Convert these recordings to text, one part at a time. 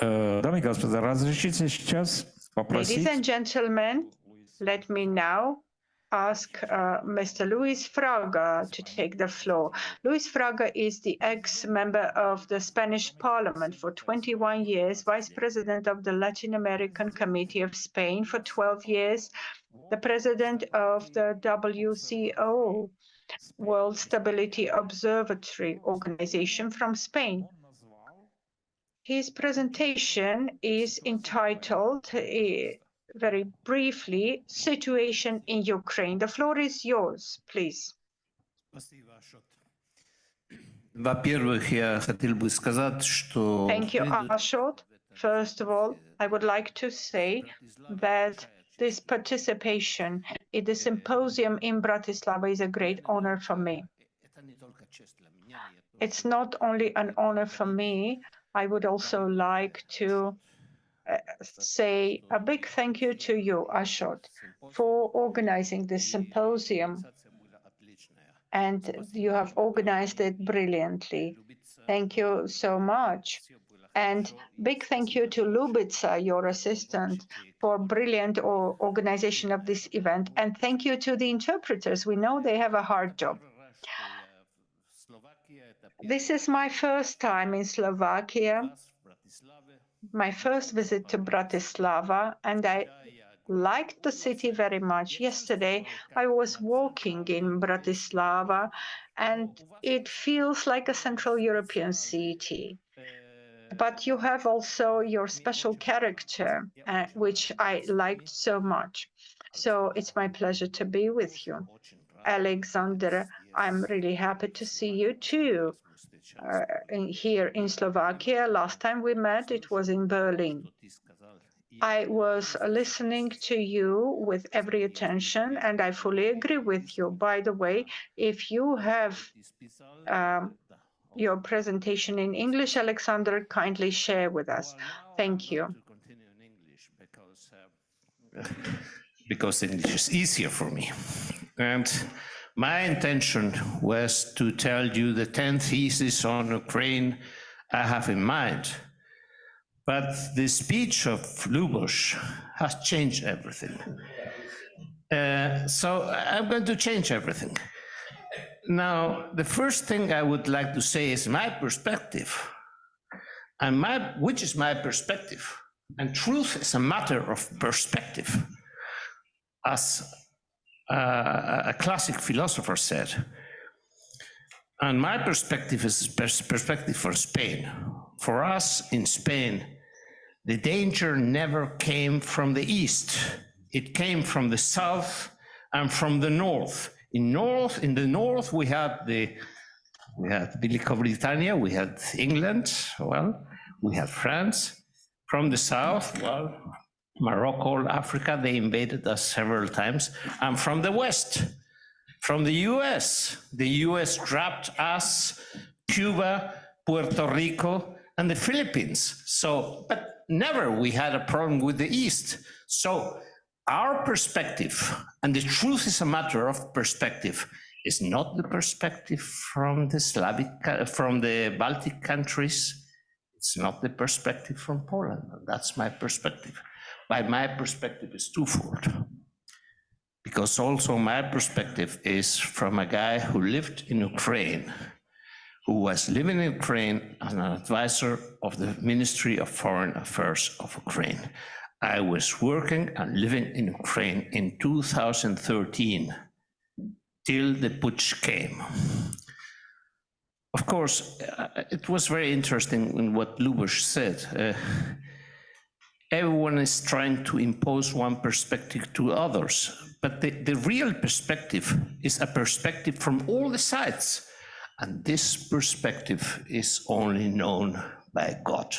Дамы и господа, разрешите сейчас Ladies попросить and gentlemen, let me now ask Mr. Luis Fraga to take the floor. Luis Fraga is the ex-member of the Spanish Parliament for 21 years, Vice President of the Latin American Committee of Spain for 12 years, the President of the WCO, World Stability Observatory Organization from Spain. His presentation is entitled, very briefly, Situation in Ukraine. The floor is yours, please. Во-первых, я хотел бы сказать, что... Thank you, Ashot. First of all, I would like to say that this participation in the symposium in Bratislava is a great honor for me. It's not only an honor for me, I would also like to say a big thank you to you, Ashot, for organizing this symposium. And you have organized it brilliantly. Thank you so much. And big thank you to Lubica, your assistant, for brilliant organization of this event. And thank you to the interpreters. We know they have a hard job. This is my first time in Slovakia, my first visit to Bratislava, and I liked the city very much. Yesterday, I was walking in Bratislava, and it feels like a Central European city. But you have also your special character, which I liked so much. So it's my pleasure to be with you. Alexander, I'm really happy to see you too. Here in Slovakia, last time we met, it was in Berlin. I was listening to you with every attention, and I fully agree with you. By the way, if you have your presentation in English, Alexander, kindly share with us. Thank you. Because English is easier for me. And my intention was to tell you the 10 theses on Ukraine I have in mind. But the speech of Lubos has changed everything. So I'm going to change everything. Now, the first thing I would like to say is my perspective. And which is my perspective? And truth is a matter of perspective. As a classic philosopher said. And my perspective is perspective for Spain. For us in Spain, the danger never came from the east. It came from the south and from the north. In the north, we had Britannia, we had England, well, we had France. From the south, well, Morocco, Africa, they invaded us several times. And from the west, from the US grabbed us, Cuba, Puerto Rico, and the Philippines. So, but never we had a problem with the East. So our perspective, and the truth is a matter of perspective, is not the perspective from the Baltic countries. It's not the perspective from Poland. That's my perspective. But my perspective is twofold. Because also my perspective is from a guy who lived in Ukraine, who was living in Ukraine as an advisor of the Ministry of Foreign Affairs of Ukraine. I was working and living in Ukraine in 2013 till the putsch came. Of course, it was very interesting in what Lubos said. Everyone is trying to impose one perspective to others, but the real perspective is a perspective from all the sides. And this perspective is only known by God.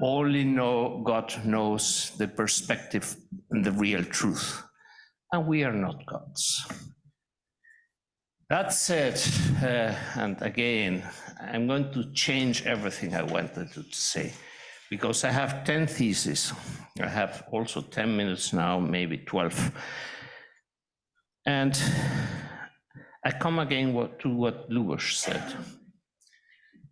Only God knows the perspective and the real truth. And we are not gods. That said, and again, I'm going to change everything I wanted to say, because I have 10 theses. I have also 10 minutes now, maybe 12. And I come again to what Lubos said.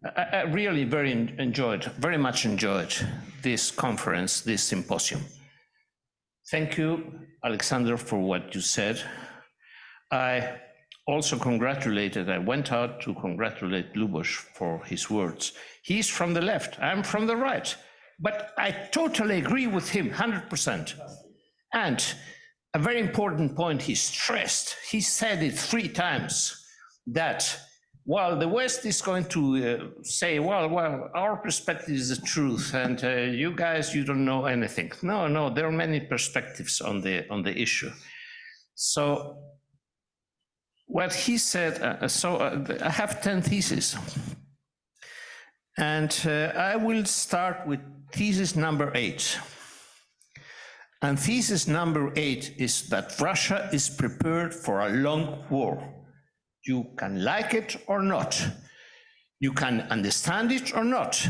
I really very much enjoyed this conference, this symposium. Thank you, Alexander, for what you said. I also I went out to congratulate Lubos for his words. He's from the left, I'm from the right, but I totally agree with him, 100%. And a very important point he stressed, he said it 3 times, that while the West is going to say, well, our perspective is the truth, and you guys, you don't know anything. No, there are many perspectives on the issue. So what he said, I have 10 theses. And I will start with thesis number 8. And thesis number 8 is that Russia is prepared for a long war. You can like it or not. You can understand it or not,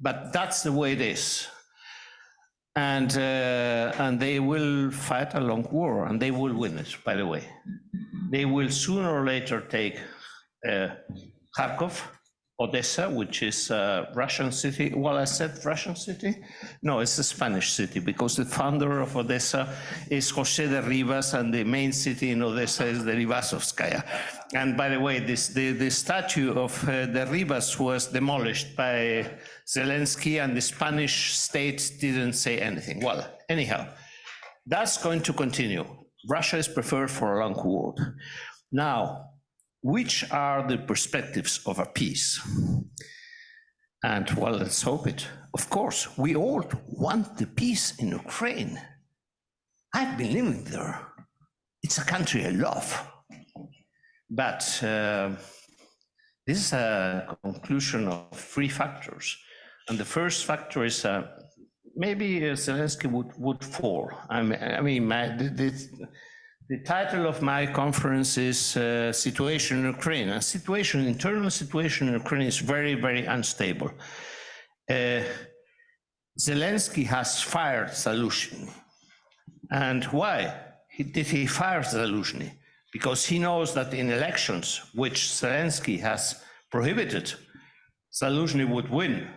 but that's the way it is. And they will fight a long war, and they will win it, by the way. They will sooner or later take Kharkov, Odessa, which is a Russian city. Well, I said Russian city? No, it's a Spanish city, because the founder of Odessa is José de Rivas, and the main city in Odessa is the Rivasovskaya. And by the way, the statue of de Rivas was demolished by Zelensky, and the Spanish state didn't say anything. Well, anyhow, that's going to continue. Russia is prepared for a long war. Now, which are the perspectives of a peace? And well, let's hope it. Of course, we all want the peace in Ukraine. I've been living there. It's a country I love. But this is a conclusion of 3 factors. And the first factor is maybe Zelensky would fall. The title of my conference is Situation in Ukraine. Internal situation in Ukraine is very, very unstable. Zelensky has fired Zaluzhny. And why did he fire Zaluzhny? Because he knows that in elections, which Zelensky has prohibited, Zaluzhny would win.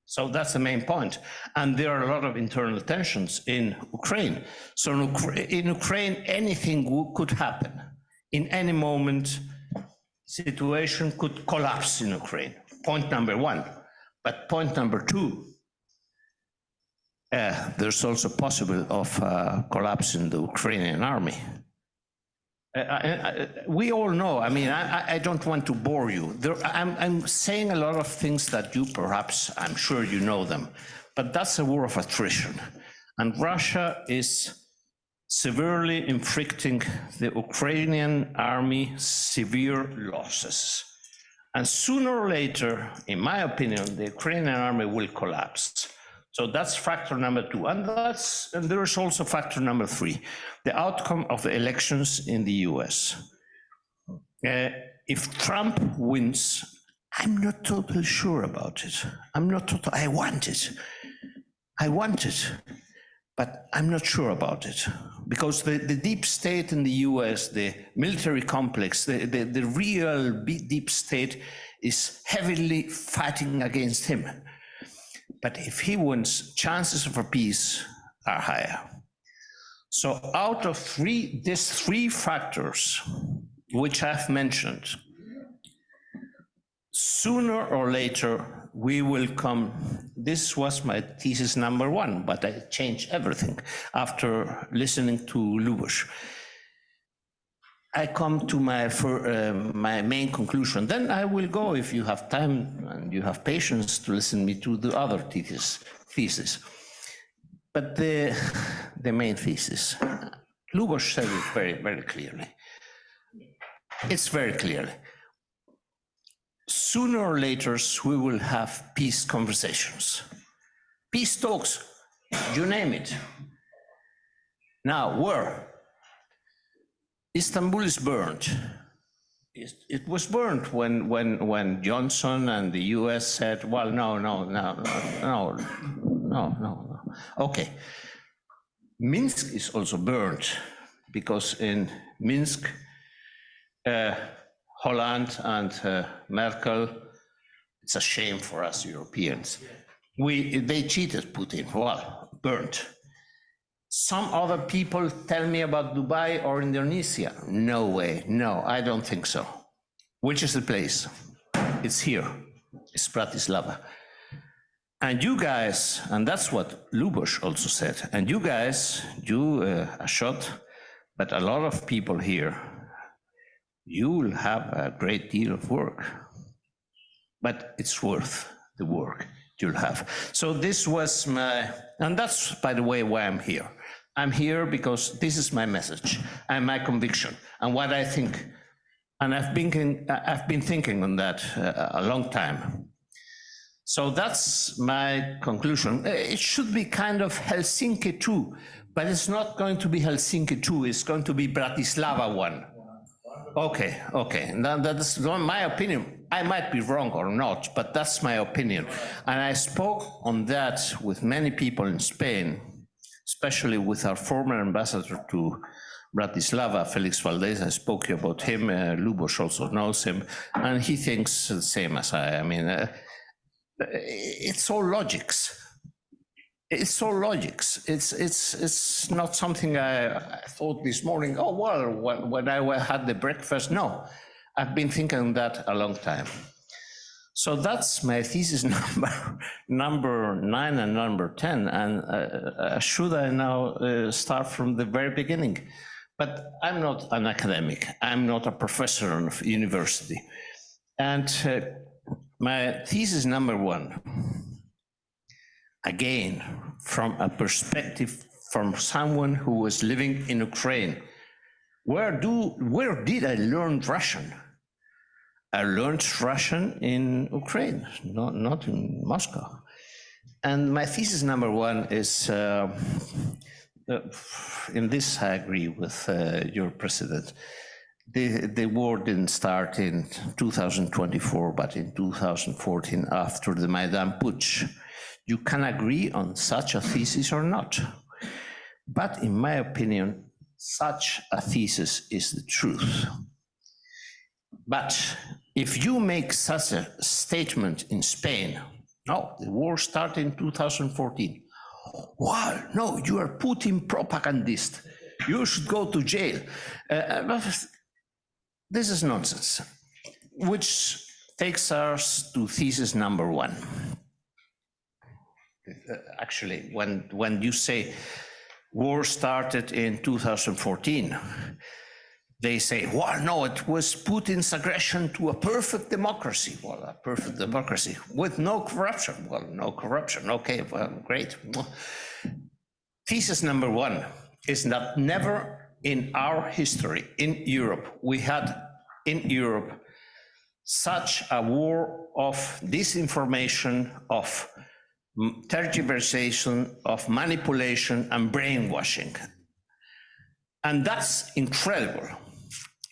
So that's the main point. And there are a lot of internal tensions in Ukraine. So in Ukraine, anything could happen. In any moment, situation could collapse in Ukraine. Point number 1. But point number 2, there's also possible of collapse in the Ukrainian army. We all know, I don't want to bore you. I'm saying a lot of things that you perhaps, I'm sure you know them, but that's a war of attrition. And Russia is severely inflicting the Ukrainian army severe losses. And sooner or later, in my opinion, the Ukrainian army will collapse. So that's factor number 2. And there is also factor number 3, the outcome of the elections in the US. If Trump wins, I'm not totally sure about it. I want it, but I'm not sure about it. Because the deep state in the US, the military complex, the real deep state is heavily fighting against him. But if he wins, chances for peace are higher. So out of these 3 factors, which I've mentioned, sooner or later, we will come. This was my thesis number 1, but I changed everything after listening to Lubos. I come to my main conclusion. Then I will go, if you have time and you have patience, to listen me to the other thesis. But the main thesis, Lubos said it very, very clearly. It's very clearly. Sooner or later, we will have peace conversations, peace talks, you name it. Now, where? Istanbul is burned. It was burned when Johnson and the US said, well, no. Okay. Minsk is also burned because in Minsk, Holland and Merkel It's a shame for us Europeans. They cheated Putin, well, burnt. Some other people tell me about Dubai or Indonesia. No way, no, I don't think so. Which is the place? It's here, it's Bratislava. And you guys, and that's what Lubos also said, and you guys, a shot, but a lot of people here, you will have a great deal of work, but it's worth the work you'll have. So this was and that's, by the way, why I'm here. I'm here because this is my message and my conviction and what I think. And I've been thinking on that a long time. So that's my conclusion. It should be kind of Helsinki 2, but it's not going to be Helsinki 2, it's going to be Bratislava 1. Okay. That's my opinion. I might be wrong or not, but that's my opinion. And I spoke on that with many people in Spain, especially with our former ambassador to Bratislava, Felix Valdez. I spoke about him, Lubos also knows him, and he thinks the same as I mean, it's all logics. It's all logics. It's not something I thought this morning, oh, well, when I had the breakfast. No, I've been thinking that a long time. So that's my thesis number 9 and number 10. And should I now start from the very beginning? But I'm not an academic. I'm not a professor of university. And my thesis number 1, again, from a perspective from someone who was living in Ukraine. Where did I learn Russian? I learned Russian in Ukraine, not in Moscow. And my thesis number 1 is, in this I agree with your president. The war didn't start in 2024, but in 2014 after the Maidan Putsch. You can agree on such a thesis or not. But in my opinion, such a thesis is the truth. But if you make such a statement in Spain, no, the war started in 2014. Well, no, you are Putin propagandist. You should go to jail. This is nonsense, which takes us to thesis number 1. Actually, when you say war started in 2014, they say, well, no, it was Putin's aggression to a perfect democracy. Well, a perfect democracy with no corruption. Well, no corruption. Okay, well, great. Thesis number 1 is that never in our history in Europe, we had in Europe such a war of disinformation, of tergiversation, of manipulation and brainwashing. And that's incredible,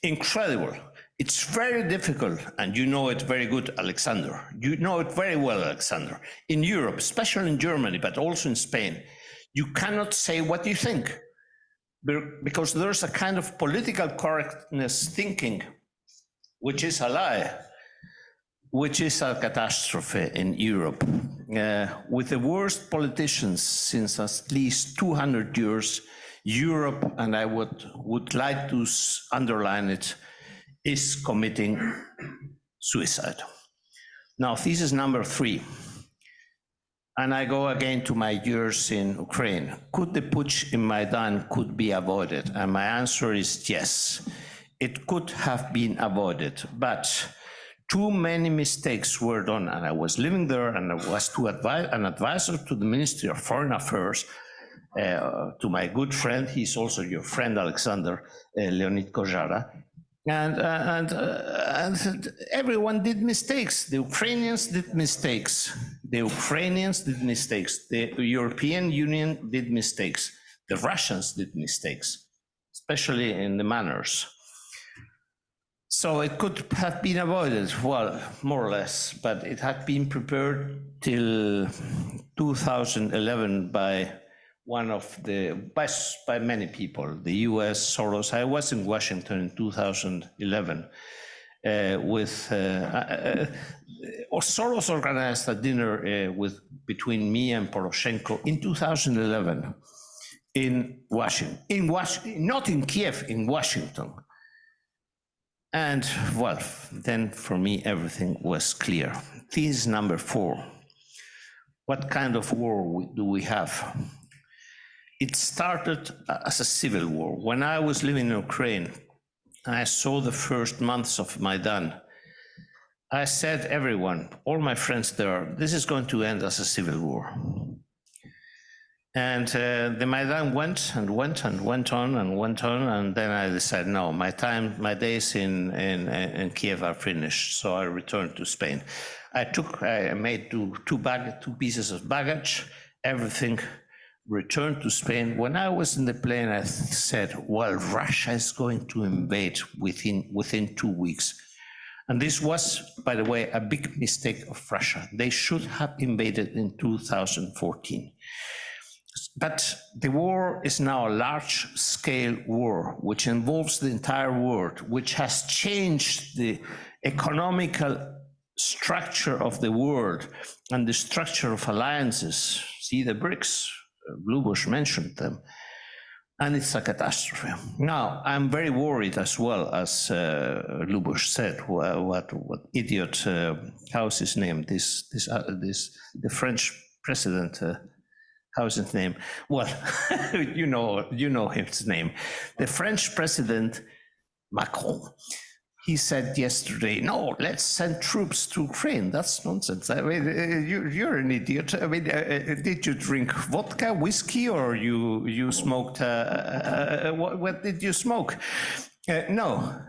incredible. It's very difficult, and you know it very good, Alexander. You know it very well, Alexander. In Europe, especially in Germany, but also in Spain, you cannot say what you think, because there's a kind of political correctness thinking, which is a lie, which is a catastrophe in Europe. With the worst politicians since at least 200 years, Europe, and I would like to underline it, is committing suicide. Now, thesis number 3, and I go again to my years in Ukraine. Could the putsch in Maidan could be avoided? And my answer is yes, it could have been avoided, but too many mistakes were done. And I was living there, and I was an advisor to the Ministry of Foreign Affairs, to my good friend, he's also your friend, Alexander, Leonid Kozhara. And everyone did mistakes. The Ukrainians did mistakes. The Ukrainians did mistakes. The European Union did mistakes. The Russians did mistakes, especially in the manners. So it could have been avoided, well, more or less, but it had been prepared till 2011 by by many people, the US, Soros. I was in Washington in 2011. Soros organized a dinner between me and Poroshenko in 2011 in Washington, not in Kiev, in Washington. And well, then for me, everything was clear. This is number 4. What kind of war do we have? It started as a civil war. When I was living in Ukraine, I saw the first months of Maidan. I said, everyone, all my friends there, this is going to end as a civil war. And the Maidan went and went and went on and went on, and then I decided, no, my days in Kiev are finished. So I returned to Spain. I made two pieces of baggage, everything, returned to Spain. When I was in the plane, I said, well, Russia is going to invade within 2 weeks. And this was, by the way, a big mistake of Russia. They should have invaded in 2014. But the war is now a large-scale war, which involves the entire world, which has changed the economical structure of the world and the structure of alliances. See the BRICS, Luboš mentioned them, and it's a catastrophe. Now, I'm very worried as well, as Luboš said, what idiot, how's his name, the French president, how's his name? Well, you know his name. The French president, Macron, he said yesterday, no, let's send troops to Ukraine. That's nonsense. I mean, you're an idiot. I mean, did you drink vodka, whiskey, or you smoked, what did you smoke? No.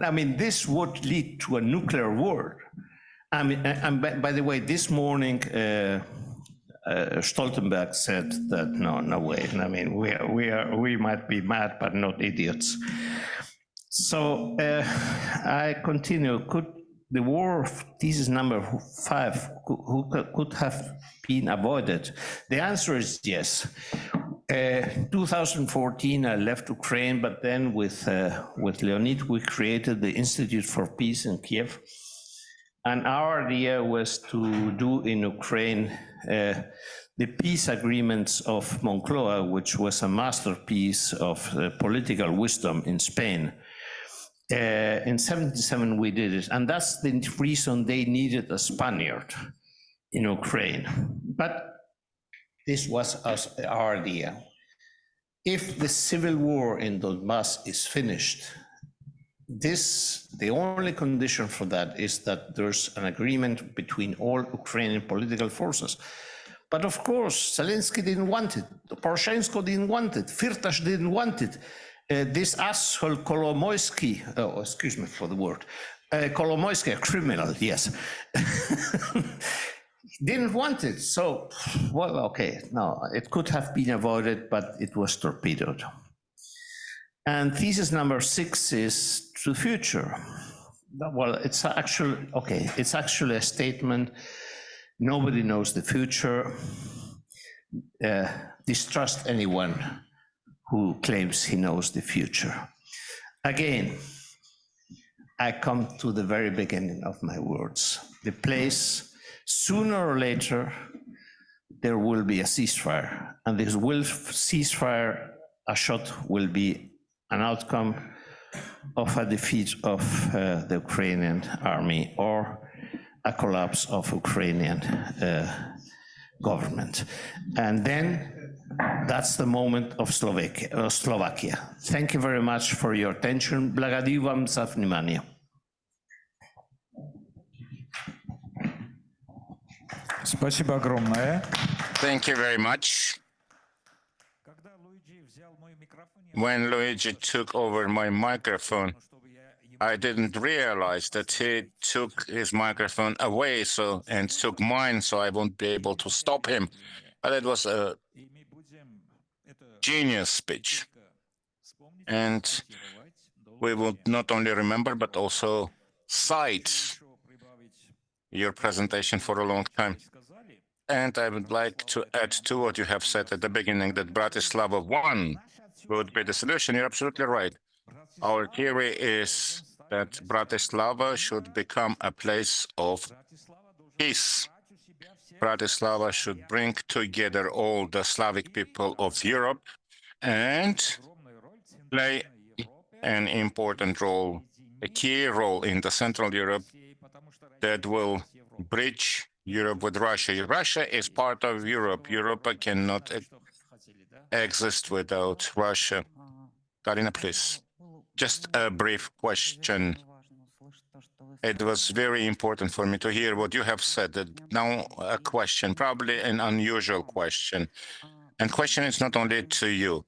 I mean, this would lead to a nuclear war. I mean, and by the way, this morning, Stoltenberg said that no way. I mean, we might be mad, but not idiots. So I continue. Could the war, this is number 5, could have been avoided? The answer is yes. 2014, I left Ukraine, but then with Leonid, we created the Institute for Peace in Kiev. And our idea was to do in Ukraine the peace agreements of Moncloa, which was a masterpiece of political wisdom in Spain. In 77, we did it, and that's the reason they needed a Spaniard in Ukraine. But this was our idea. If the civil war in Donbass is finished, the only condition for that is that there's an agreement between all Ukrainian political forces. But of course, Zelensky didn't want it, Poroshenko didn't want it, Firtash didn't want it. This asshole Kolomoisky, oh, excuse me for the word, Kolomoisky, a criminal, yes, didn't want it. So, well, okay, no, it could have been avoided, but it was torpedoed. And thesis number 6 is to the future. Well, it's actually a statement. Nobody knows the future. Distrust anyone who claims he knows the future. Again, I come to the very beginning of my words. The place, sooner or later, there will be a ceasefire, and this ceasefire, a shot will be an outcome of a defeat of the Ukrainian army or a collapse of Ukrainian government. And then that's the moment of Slovakia. Thank you very much for your attention. Благодарю вам за внимание. Спасибо огромное. Thank you very much. When Luigi took over my microphone, I didn't realize that he took his microphone away and took mine, so I won't be able to stop him. But it was a genius speech. And we will not only remember, but also cite your presentation for a long time. And I would like to add to what you have said at the beginning, that Bratislava 1 would be the solution. You're absolutely right. Our theory is that Bratislava should become a place of peace. Bratislava should bring together all the Slavic people of Europe and play an important role, a key role in the Central Europe that will bridge Europe with Russia. Russia is part of Europe. Europe cannot exist without Russia. Karina, please. Just a brief question. It was very important for me to hear what you have said. Now a question, probably an unusual question. And question is not only to you.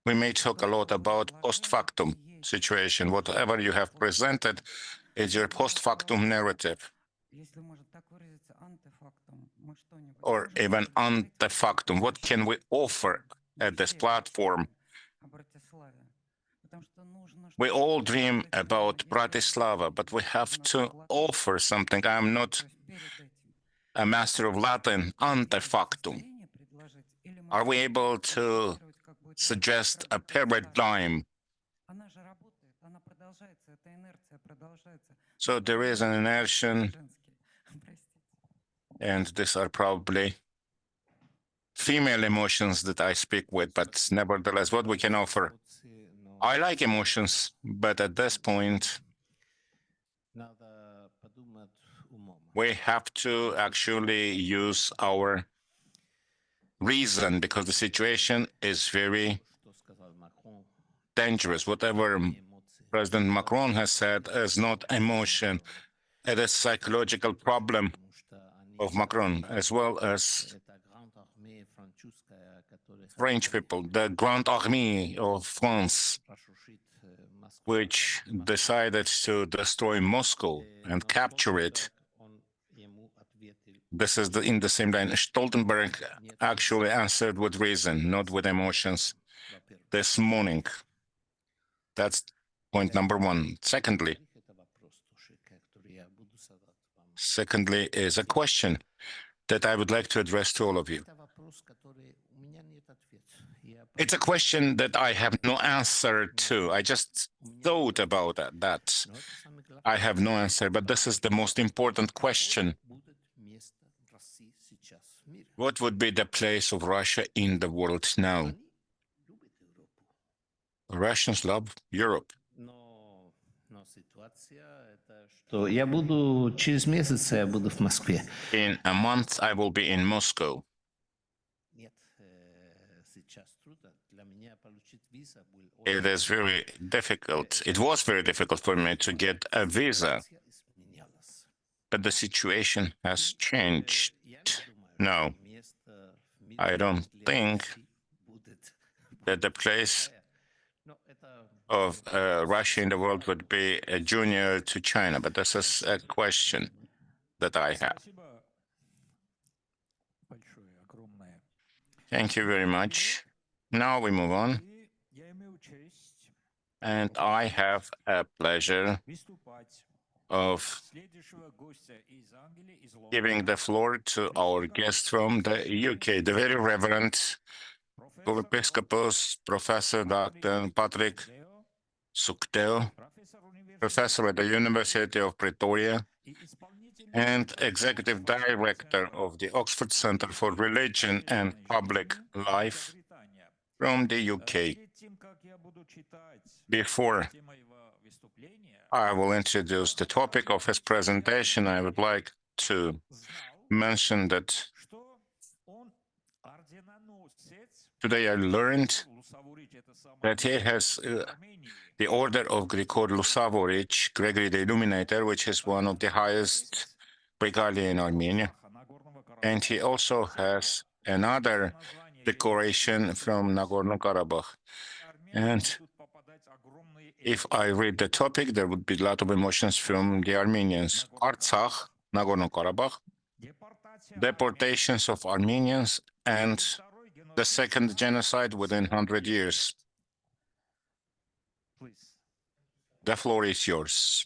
We may talk a lot about post-factum situation. Whatever you have presented is your post-factum narrative, or even ante-factum. What can we offer at this platform? We all dream about Bratislava, but we have to offer something. I'm not a master of Latin, ante-factum. Are we able to suggest a paradigm? So there is an inertia, and these are probably female emotions that I speak with, but nevertheless, what we can offer. I like emotions, but at this point, we have to actually use our reason because the situation is very dangerous. Whatever President Macron has said is not emotion. It is psychological problem of Macron, as well as French people, the Grande Armée of France, which decided to destroy Moscow and capture it. This is in the same line. Stoltenberg actually answered with reason, not with emotions, this morning. That's point number one. Secondly is a question that I would like to address to all of you. It's a question that I have no answer to. I just thought about that. I have no answer, but this is the most important question. What would be the place of Russia in the world now? Russians love Europe. In a month, I will be in Moscow. It is very difficult. It was very difficult for me to get a visa, but the situation has changed. No, I don't think that the place of Russia in the world would be a junior to China, but this is a question that I have. Thank you very much. Now we move on. And I have a pleasure of giving the floor to our guest from the UK, the very Reverend Episcopos Professor Dr. Patrick Sukteo, professor at the University of Pretoria and executive director of the Oxford Centre for Religion and Public Life from the UK. Before I will introduce the topic of his presentation, I would like to mention that today I learned that he has the Order of Grigor Lusavoric, Gregory the Illuminator, which is one of the highest regalia in Armenia. And he also has another decoration from Nagorno-Karabakh. And if I read the topic, there would be a lot of emotions from the Armenians. Artsakh, Nagorno-Karabakh, deportations of Armenians, and the second genocide within 100 years. The floor is yours.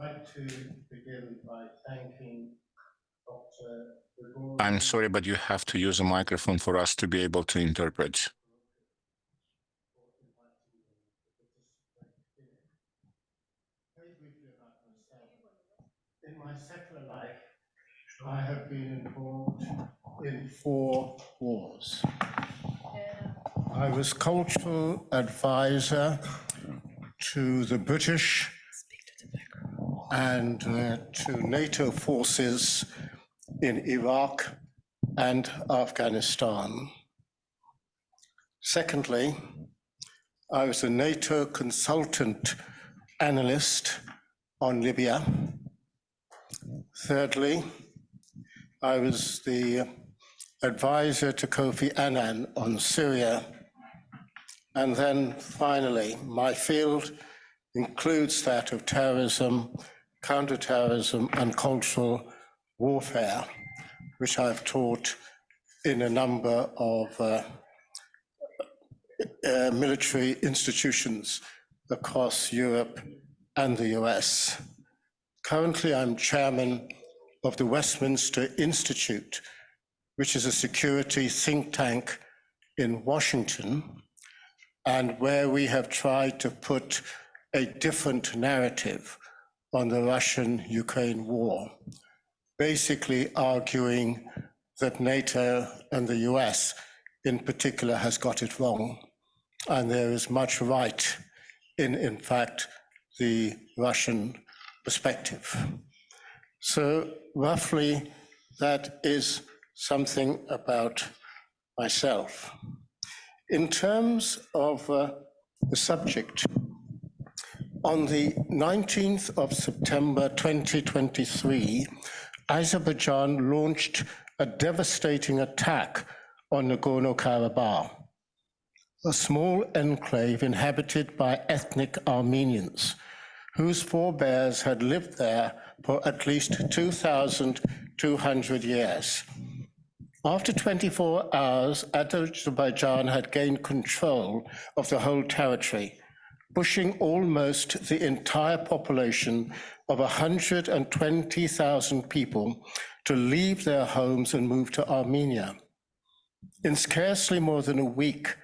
I'd like to begin by thanking Dr. I'm sorry, but you have to use a microphone for us to be able to interpret. I have been involved in 4 wars. I was cultural advisor to the British and to NATO forces in Iraq and Afghanistan. Secondly, I was a NATO consultant analyst on Libya. Thirdly, I was the advisor to Kofi Annan on Syria. And then finally, my field includes that of terrorism, counterterrorism, and cultural warfare, which I've taught in a number of military institutions across Europe and the US. Currently, I'm chairman of the Westminster Institute, which is a security think tank in Washington, and where we have tried to put a different narrative on the Russian-Ukraine war, basically arguing that NATO and the US in particular has got it wrong, and there is much right in fact, the Russian perspective. So roughly, that is something about myself. In terms of the subject, on the 19th of September 2023, Azerbaijan launched a devastating attack on Nagorno-Karabakh, a small enclave inhabited by ethnic Armenians, whose forebears had lived there for at least 2,200 years. After 24 hours, Azerbaijan had gained control of the whole territory, pushing almost the entire population of 120,000 people to leave their homes and move to Armenia. In scarcely more than a week,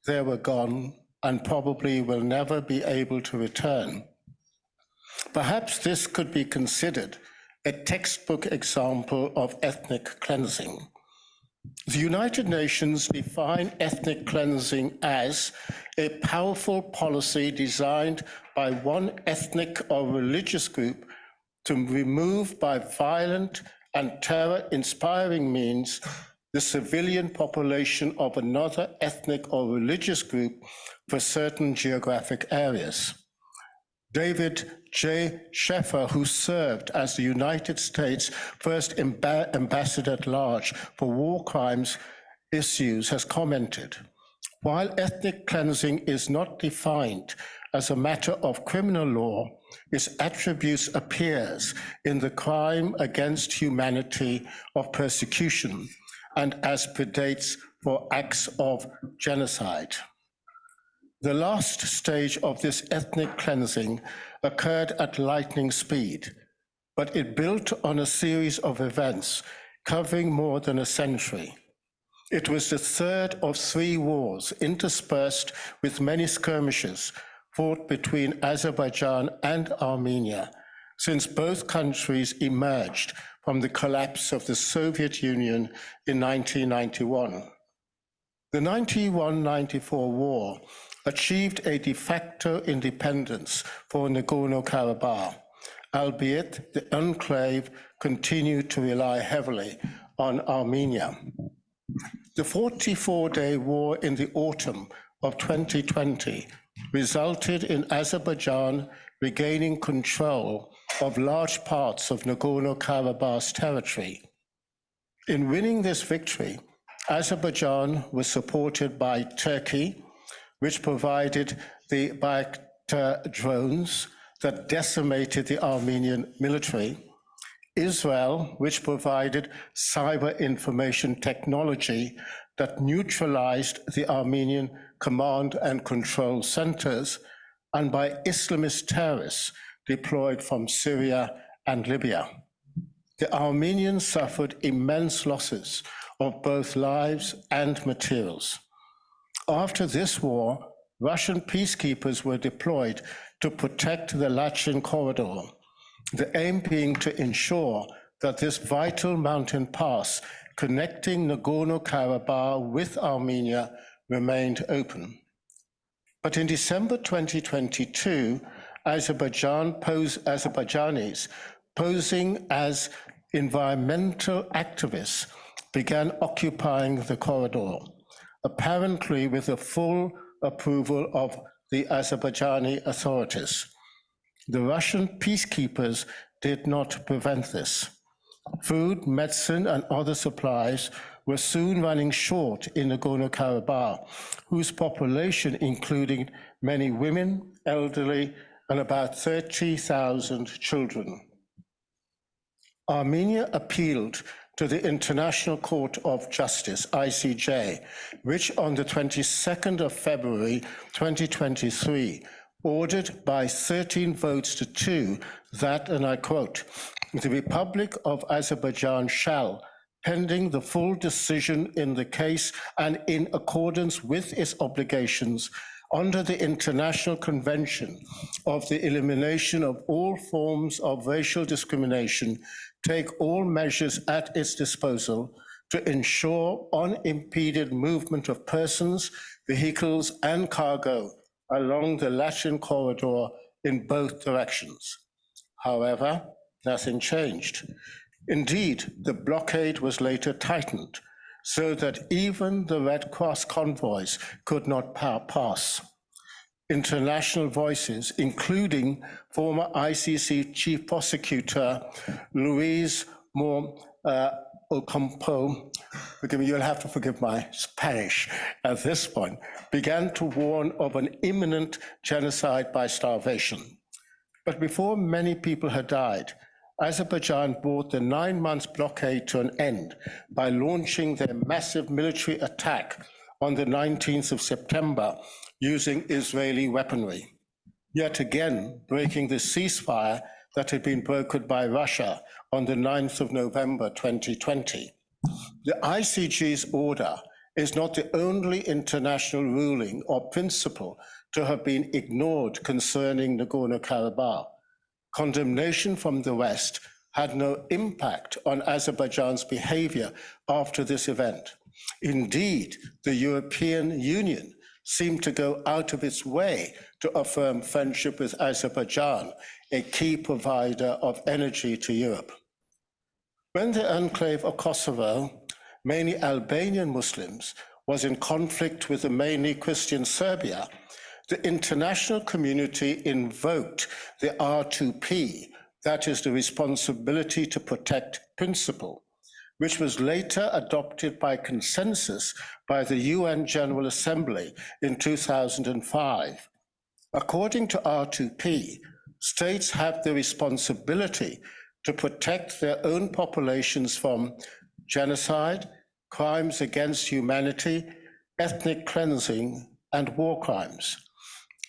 they were gone and probably will never be able to return. Perhaps this could be considered a textbook example of ethnic cleansing. The United Nations define ethnic cleansing as a powerful policy designed by one ethnic or religious group to remove by violent and terror-inspiring means the civilian population of another ethnic or religious group for certain geographic areas. David J. Sheffer, who served as the United States' first ambassador at large for war crimes issues, has commented, while ethnic cleansing is not defined as a matter of criminal law, its attributes appears in the crime against humanity of persecution and as predates for acts of genocide. The last stage of this ethnic cleansing occurred at lightning speed, but it built on a series of events covering more than a century. It was the third of 3 wars interspersed with many skirmishes fought between Azerbaijan and Armenia since both countries emerged from the collapse of the Soviet Union in 1991. The 91-94 war achieved a de facto independence for Nagorno-Karabakh, albeit the enclave continued to rely heavily on Armenia. The 44-day war in the autumn of 2020 resulted in Azerbaijan regaining control of large parts of Nagorno-Karabakh's territory. In winning this victory, Azerbaijan was supported by Turkey, which provided the Bayraktar drones that decimated the Armenian military, Israel, which provided cyber information technology that neutralized the Armenian command and control centers, and by Islamist terrorists deployed from Syria and Libya. The Armenians suffered immense losses of both lives and materials. After this war, Russian peacekeepers were deployed to protect the Lachin corridor, the aim being to ensure that this vital mountain pass connecting Nagorno-Karabakh with Armenia remained open. But in December 2022, Azerbaijanis posing as environmental activists began occupying the corridor, apparently with the full approval of the Azerbaijani authorities. The Russian peacekeepers did not prevent this. Food, medicine, and other supplies were soon running short in Nagorno-Karabakh, whose population included many women, elderly, and about 30,000 children. Armenia appealed to the International Court of Justice, ICJ, which on the 22nd of February 2023 ordered by 13 votes to 2 that, and I quote, "The Republic of Azerbaijan shall, pending the full decision in the case and in accordance with its obligations under the International Convention of the Elimination of all forms of racial discrimination, take all measures at its disposal to ensure unimpeded movement of persons, vehicles, and cargo along the Latin corridor in both directions." However, nothing changed. Indeed, the blockade was later tightened so that even the Red Cross convoys could not pass. International voices, including former ICC Chief Prosecutor Luis Ocampo, forgive me, you'll have to forgive my Spanish at this point, began to warn of an imminent genocide by starvation. But before many people had died, Azerbaijan brought the 9-month blockade to an end by launching their massive military attack on the 19th of September using Israeli weaponry, yet again breaking the ceasefire that had been brokered by Russia on the 9th of November 2020. The ICJ's order is not the only international ruling or principle to have been ignored concerning Nagorno-Karabakh. Condemnation from the West had no impact on Azerbaijan's behavior after this event. Indeed, the European Union seemed to go out of its way to affirm friendship with Azerbaijan, a key provider of energy to Europe. When the enclave of Kosovo, mainly Albanian Muslims, was in conflict with the mainly Christian Serbia, the international community invoked the R2P, that is the responsibility to protect principle, which was later adopted by consensus by the UN General Assembly in 2005. According to R2P, states have the responsibility to protect their own populations from genocide, crimes against humanity, ethnic cleansing, and war crimes.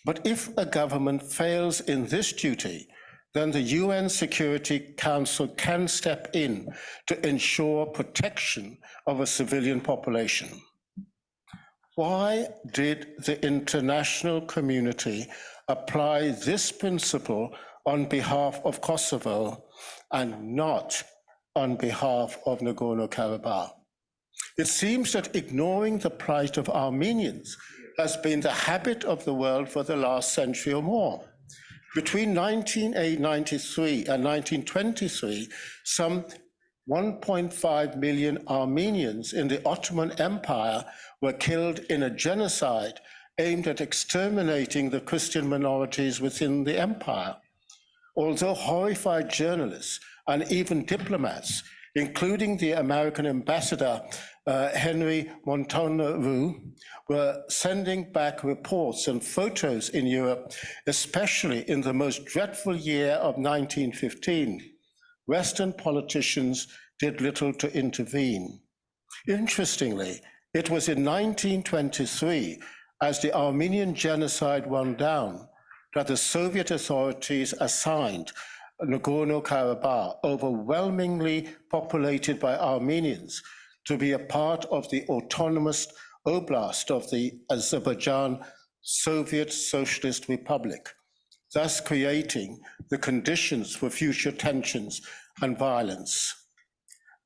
But if a government fails in this duty, then the UN Security Council can step in to ensure protection of a civilian population. Why did the international community apply this principle on behalf of Kosovo and not on behalf of Nagorno-Karabakh? It seems that ignoring the plight of Armenians has been the habit of the world for the last century or more. Between 1993 and 1923, some 1.5 million Armenians in the Ottoman Empire were killed in a genocide aimed at exterminating the Christian minorities within the empire. Although horrified journalists and even diplomats, including the American ambassador Henry Montanaro, were sending back reports and photos in Europe, especially in the most dreadful year of 1915, Western politicians did little to intervene. Interestingly, it was in 1923, as the Armenian genocide wound down, that the Soviet authorities assigned Nagorno-Karabakh, overwhelmingly populated by Armenians, to be a part of the autonomous oblast of the Azerbaijan Soviet Socialist Republic, thus creating the conditions for future tensions and violence.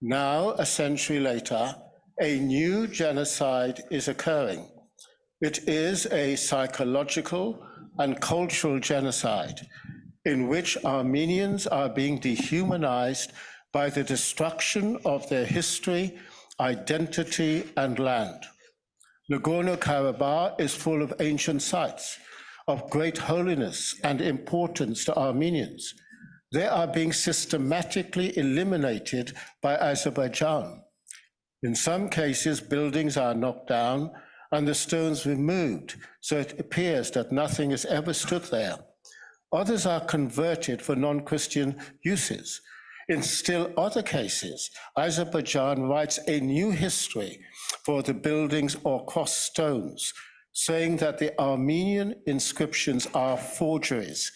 Now, a century later, a new genocide is occurring. It is a psychological and cultural genocide in which Armenians are being dehumanized by the destruction of their history, identity, and land. Nagorno-Karabakh is full of ancient sites of great holiness and importance to Armenians. They are being systematically eliminated by Azerbaijan. In some cases, buildings are knocked down and the stones removed, so it appears that nothing has ever stood there. Others are converted for non-Christian uses. In still other cases, Azerbaijan writes a new history for the buildings or cross stones, saying that the Armenian inscriptions are forgeries,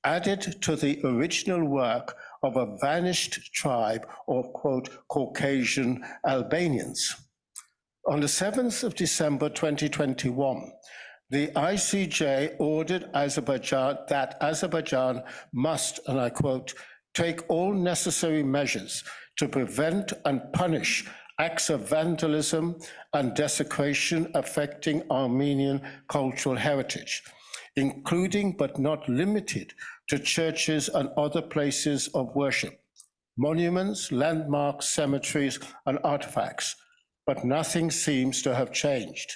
added to the original work of a vanished tribe of, quote, Caucasian Albanians. On the 7th of December 2021, the ICJ ordered that Azerbaijan must, and I quote, take all necessary measures to prevent and punish acts of vandalism and desecration affecting Armenian cultural heritage, including but not limited to churches and other places of worship, monuments, landmarks, cemeteries, and artifacts. But nothing seems to have changed.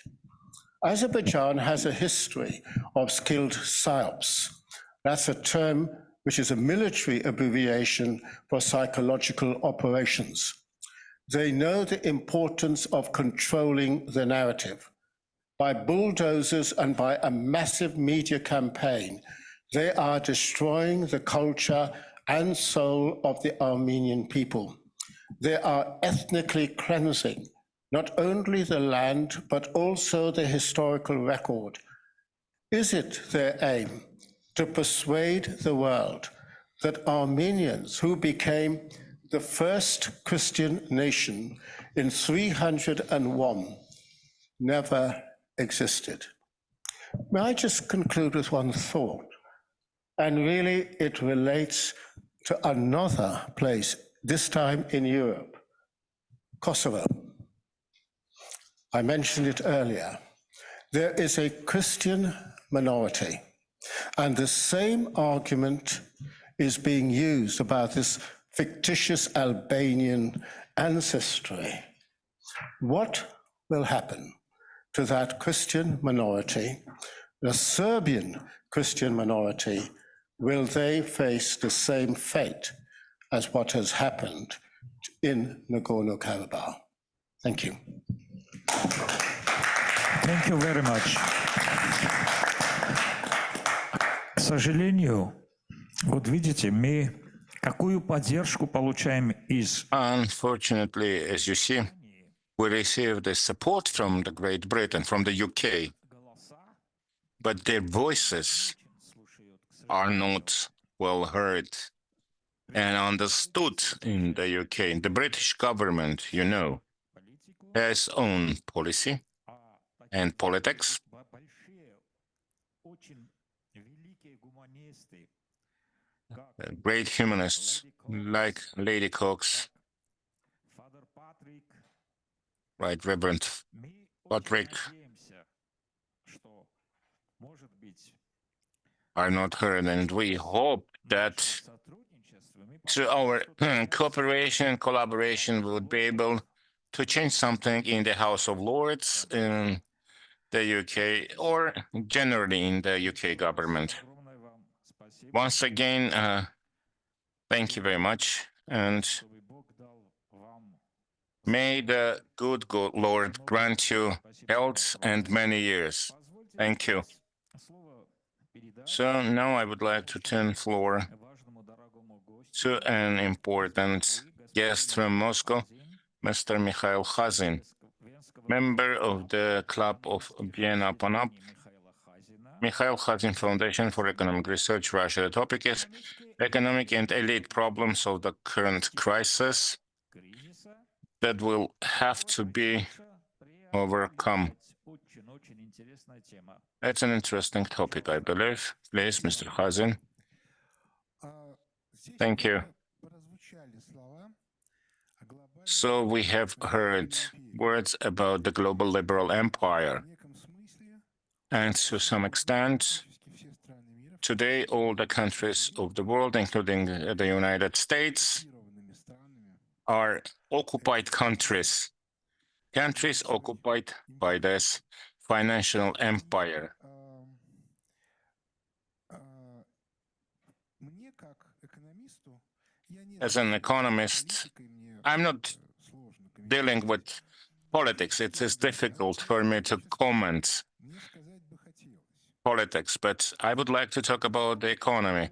Azerbaijan has a history of skilled psyops. That's a term which is a military abbreviation for psychological operations. They know the importance of controlling the narrative. By bulldozers and by a massive media campaign, they are destroying the culture and soul of the Armenian people. They are ethnically cleansing not only the land, but also the historical record. Is it their aim to persuade the world that Armenians, who became the first Christian nation in 301, never existed? May I just conclude with one thought? And really, it relates to another place, this time in Europe, Kosovo. I mentioned it earlier. There is a Christian minority, and the same argument is being used about this fictitious Albanian ancestry. What will happen to that Christian minority, the Serbian Christian minority? Will they face the same fate as what has happened in Nagorno-Karabakh? Thank you. Thank you very much. К сожалению, вот видите, мы какую поддержку получаем из... Unfortunately, as you see, we received the support from the Great Britain, from the UK, but their voices are not well heard and understood in the UK. The British government, you know, has own policy and politics. Great humanists like Lady Cox, right, Reverend Patrick, are not heard, and we hope that through our cooperation and collaboration we would be able to change something in the House of Lords, in the UK, or generally in the UK government. Once again, thank you very much, and may the good Lord grant you health and many years. Thank you. So now I would like to turn the floor to an important guest from Moscow, Mr. Mikhail Khazin, member of the Club of Vienna Ponap, Mikhail Khazin Foundation for Economic Research, Russia. The topic is economic and elite problems of the current crisis that will have to be overcome. It's an interesting topic, I believe. Please, Mr. Khazin. Thank you. So we have heard words about the global liberal empire. And to some extent, today all the countries of the world, including the United States, are occupied countries, countries occupied by this financial empire. As an economist, I'm not dealing with politics. It is difficult for me to comment politics, but I would like to talk about the economy.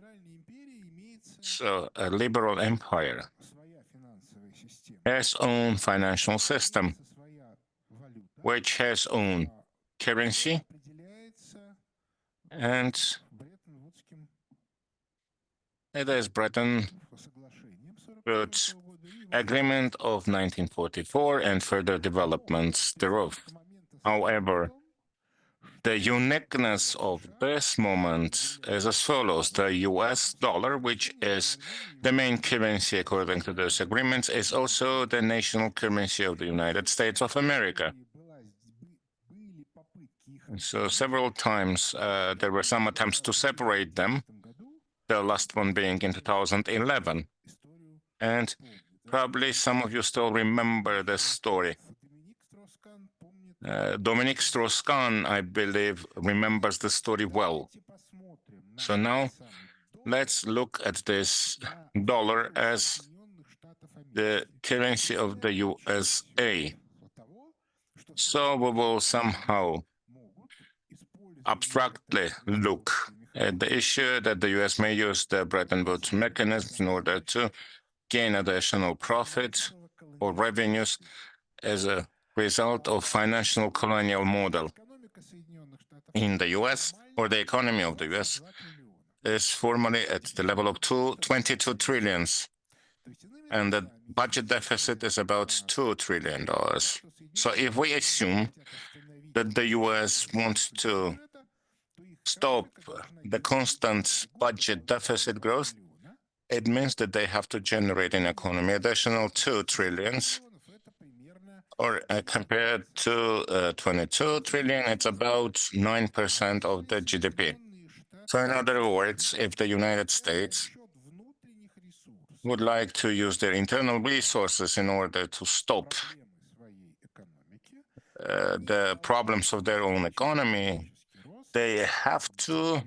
So a liberal empire has own financial system, which has own currency, and it is Bretton Woods Agreement of 1944 and further developments thereof. However, the uniqueness of this moment is as follows. The US dollar, which is the main currency according to those agreements, is also the national currency of the United States of America. So several times there were some attempts to separate them, the last one being in 2011. And probably some of you still remember this story. Dominique Strauss-Kahn, I believe, remembers the story well. So now let's look at this dollar as the currency of the USA. So we will somehow abstractly look at the issue that the US may use the Bretton Woods mechanism in order to gain additional profit or revenues as a result of financial colonial model in the US, or the economy of the US is formally at the level of 22 trillions, and the budget deficit is about $2 trillion. So if we assume that the US wants to stop the constant budget deficit growth, it means that they have to generate in economy additional 2 trillions, or compared to 22 trillion, it's about 9% of the GDP. So in other words, if the United States would like to use their internal resources in order to stop the problems of their own economy, they have to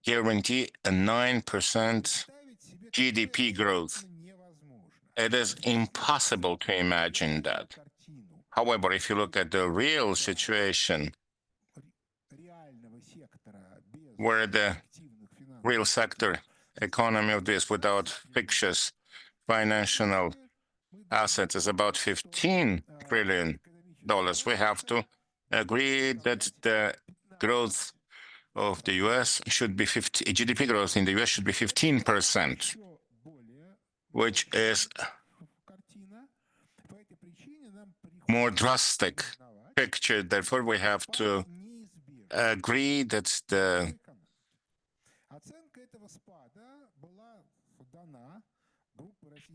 guarantee a 9% GDP growth. It is impossible to imagine that. However, if you look at the real situation, where the real sector economy of this without fictitious financial assets is about $15 trillion, we have to agree that the growth of the US should be GDP growth in the US should be 15%, which is more drastic picture. Therefore, we have to agree that the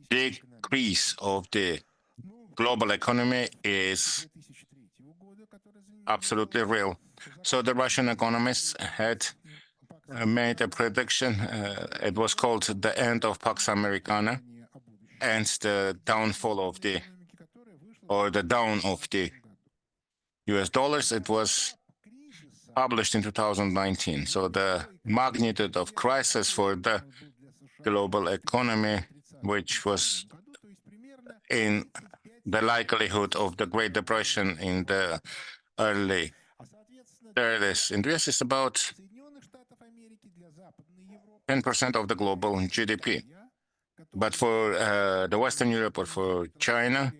decrease of the global economy is absolutely real. So the Russian economists had made a prediction. It was called the end of Pax Americana and the downfall of the, or the down of the US dollars. It was published in 2019. So the magnitude of crisis for the global economy, which was in the likelihood of the Great Depression in the early 30s in the US, is about 10% of the global GDP. But for the Western Europe or for China,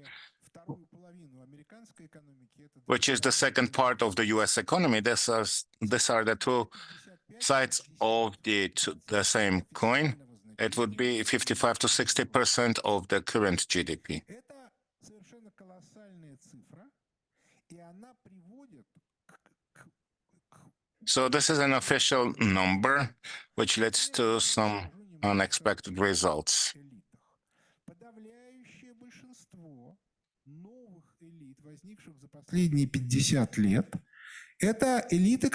which is the second part of the US economy, these are the two sides of the same coin. It would be 55 to 60% of the current GDP. So this is an official number, which leads to some unexpected results. Последние 50 лет это элиты,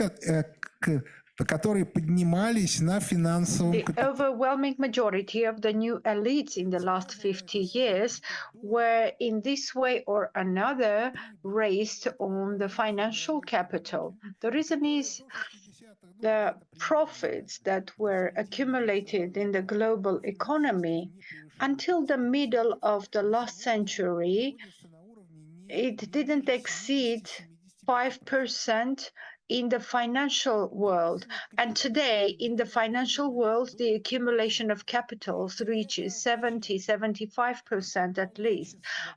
которые поднимались на финансовом The капитале. overwhelming majority of the new elites in the last 50 years were in this way or another raised on the financial capital. The reason is the profits that were accumulated in the global economy until the middle of the last century, it didn't exceed 5% in the financial world. And today, in the financial world, the accumulation of capitals reaches 70-75% at least.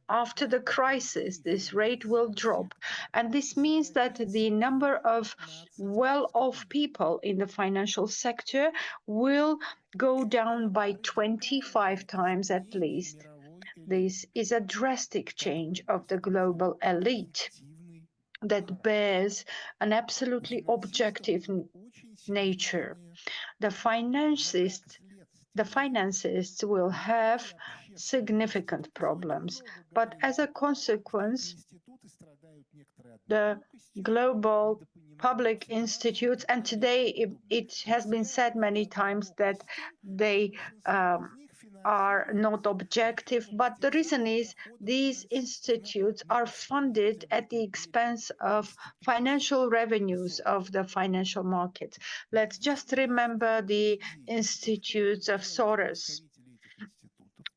After the crisis, this rate will drop. And this means that the number of well-off people in the financial sector will go down by 25 times at least. This is a drastic change of the global elite that bears an absolutely objective nature. The finances will have significant problems, but as a consequence, the global public institutes, and today it has been said many times that they are not objective, but the reason is these institutes are funded at the expense of financial revenues of the financial markets. Let's just remember the institutes of Soros.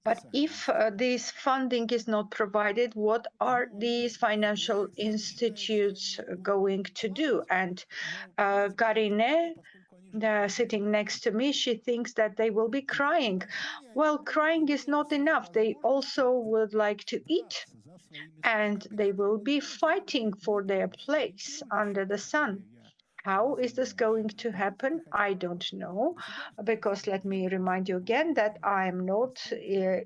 But if this funding is not provided, what are these financial institutes going to do? And Karine, sitting next to me, she thinks that they will be crying. Well, crying is not enough. They also would like to eat, and they will be fighting for their place under the sun. How is this going to happen? I don't know, because let me remind you again that I'm not a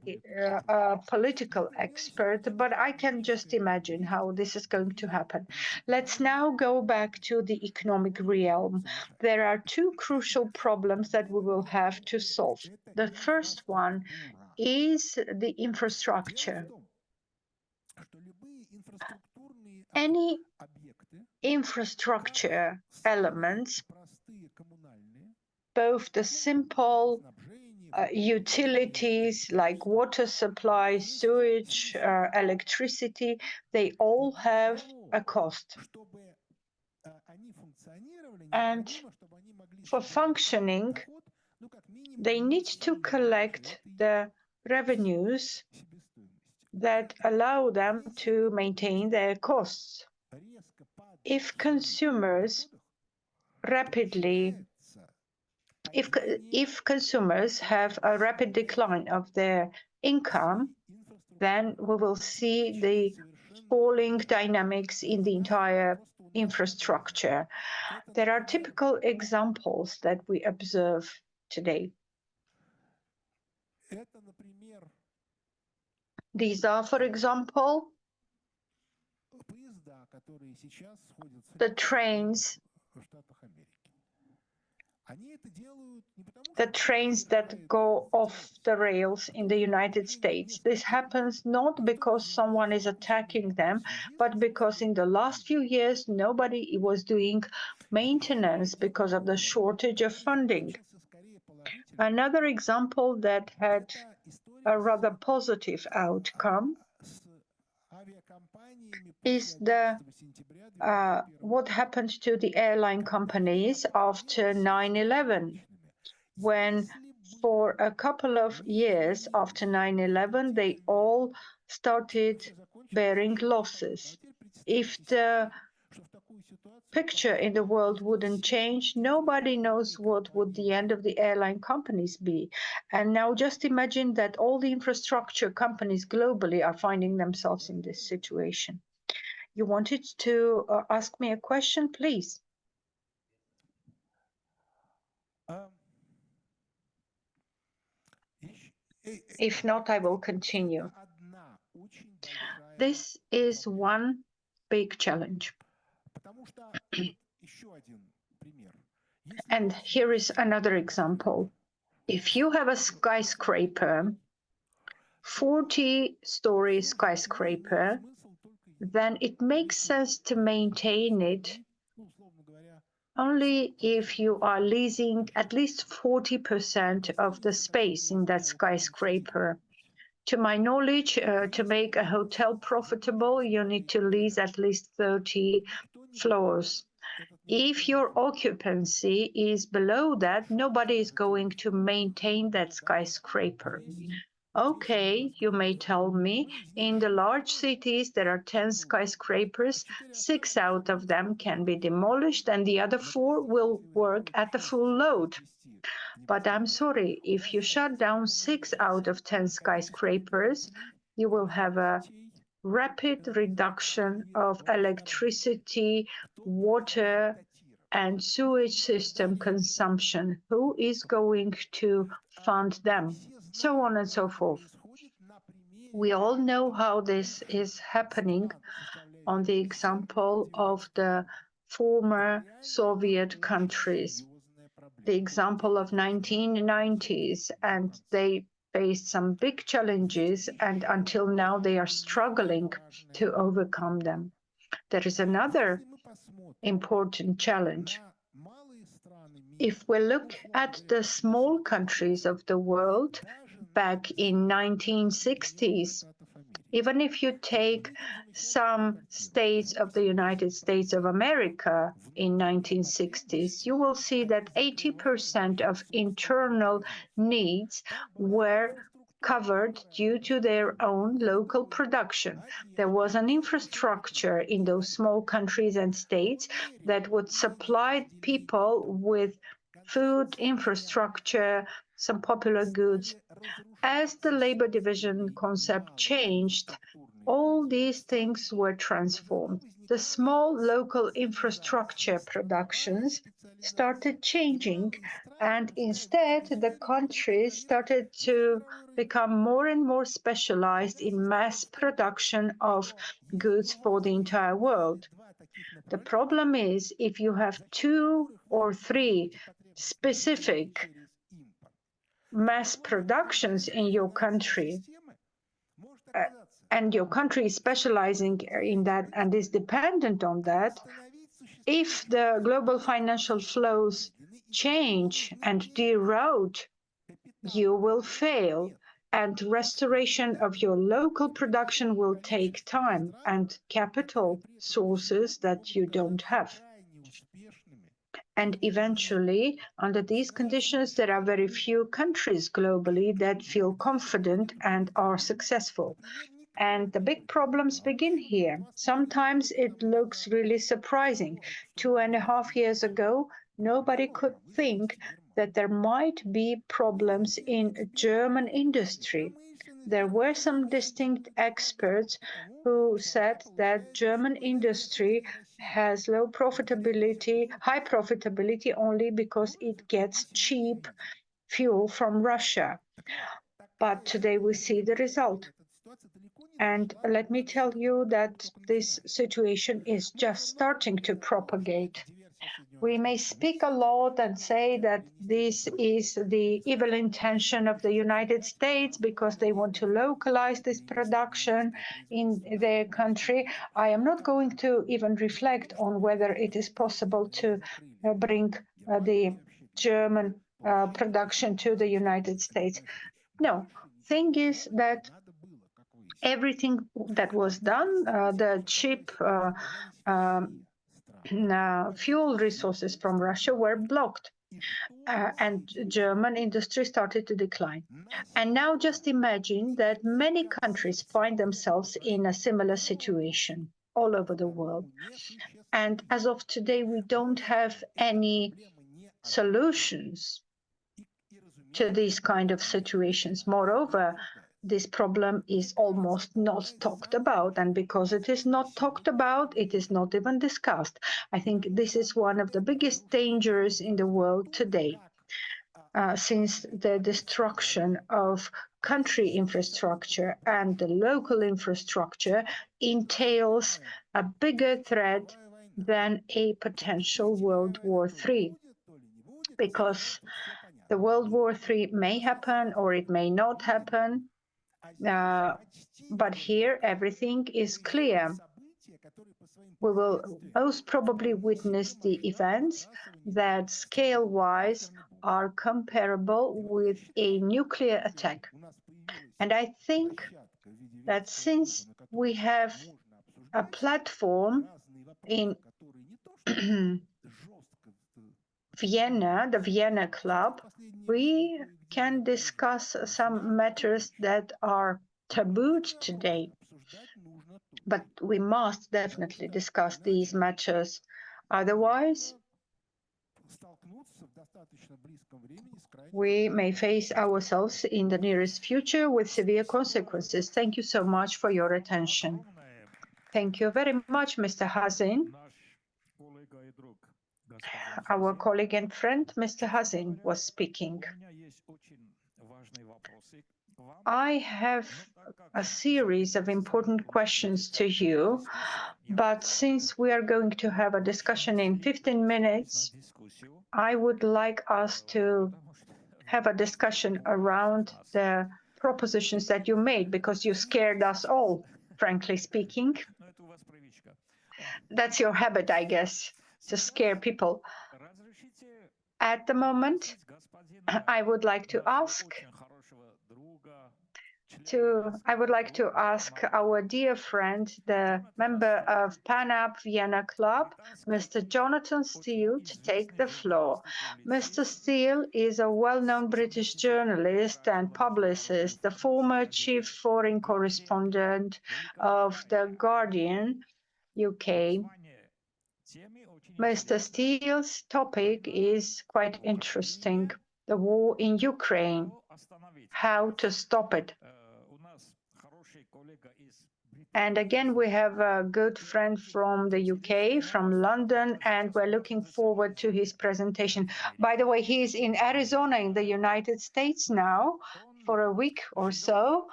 political expert, but I can just imagine how this is going to happen. Let's now go back to the economic realm. There are two crucial problems that we will have to solve. The first one is the infrastructure. Any infrastructure elements, both the simple utilities like water supply, sewage, electricity, they all have a cost. And for functioning, they need to collect the revenues that allow them to maintain their costs. If consumers if consumers have a rapid decline of their income, then we will see the falling dynamics in the entire infrastructure. There are typical examples that we observe today. These are, for example, the trains that go off the rails in the United States. This happens not because someone is attacking them, but because in the last few years, nobody was doing maintenance because of the shortage of funding. Another example that had a rather positive outcome is what happened to the airline companies after 9/11, when for a couple of years after 9/11, they all started bearing losses. If the picture in the world wouldn't change, nobody knows what would the end of the airline companies be. And now just imagine that all the infrastructure companies globally are finding themselves in this situation. You wanted to ask me a question, please? If not, I will continue. This is one big challenge. And here is another example. If you have a skyscraper 40-story skyscraper, then it makes sense to maintain it only if you are leasing at least 40% of the space in that skyscraper. To my knowledge, to make a hotel profitable, you need to lease at least 30 floors. If your occupancy is below that, nobody is going to maintain that skyscraper. Okay, you may tell me, in the large cities there are 10 skyscrapers, 6 out of them can be demolished and the other 4 will work at the full load. But I'm sorry, if you shut down 6 out of 10 skyscrapers, you will have a rapid reduction of electricity, water, and sewage system consumption. Who is going to fund them? So on and so forth. We all know how this is happening on the example of the former Soviet countries, the example of 1990s, and they faced some big challenges, and until now they are struggling to overcome them. There is another important challenge. If we look at the small countries of the world back in 1960s, even if you take some states of the United States of America in 1960s, you will see that 80% of internal needs were covered due to their own local production. There was an infrastructure in those small countries and states that would supply people with food, infrastructure, some popular goods. As the labor division concept changed, all these things were transformed. The small local infrastructure productions started changing, and instead the countries started to become more and more specialized in mass production of goods for the entire world. The problem is if you have 2 or 3 specific mass productions in your country, and your country is specializing in that and is dependent on that, if the global financial flows change and deroute, you will fail, and restoration of your local production will take time and capital sources that you don't have. And eventually, under these conditions, there are very few countries globally that feel confident and are successful. And the big problems begin here. Sometimes it looks really surprising. 2.5 years ago, nobody could think that there might be problems in German industry. There were some distinct experts who said that German industry has low profitability, high profitability only because it gets cheap fuel from Russia. But today we see the result. And let me tell you that this situation is just starting to propagate. We may speak a lot and say that this is the evil intention of the United States because they want to localize this production in their country. I am not going to even reflect on whether it is possible to bring the German production to the United States. No, thing is that everything that was done, the cheap fuel resources from Russia were blocked, and German industry started to decline. And now just imagine that many countries find themselves in a similar situation all over the world. And as of today, we don't have any solutions to these kind of situations. Moreover, this problem is almost not talked about, and because it is not talked about, it is not even discussed. I think this is one of the biggest dangers in the world today, since the destruction of country infrastructure and the local infrastructure entails a bigger threat than a potential World War III, because the World War III may happen or it may not happen. But here everything is clear. We will most probably witness the events that scale-wise are comparable with a nuclear attack. And I think that since we have a platform in Vienna, the Vienna Club, we can discuss some matters that are tabooed today. But we must definitely discuss these matters. Otherwise, we may face ourselves in the nearest future with severe consequences. Thank you so much for your attention. Thank you very much, Mr. Hazin. Our colleague and friend, Mr. Hazin, was speaking. I have a series of important questions to you, but since we are going to have a discussion in 15 minutes, I would like us to have a discussion around the propositions that you made, because you scared us all, frankly speaking. That's your habit, I guess, to scare people. At the moment, I would like to ask our dear friend, the member of PANAP Vienna Club, Mr. Jonathan Steele, to take the floor. Mr. Steele is a well-known British journalist and publicist, the former chief foreign correspondent of The Guardian, UK. Mr. Steele's topic is quite interesting: the war in Ukraine, how to stop it. And again, we have a good friend from the UK, from London, and we're looking forward to his presentation. By the way, he is in Arizona in the United States now for a week or so,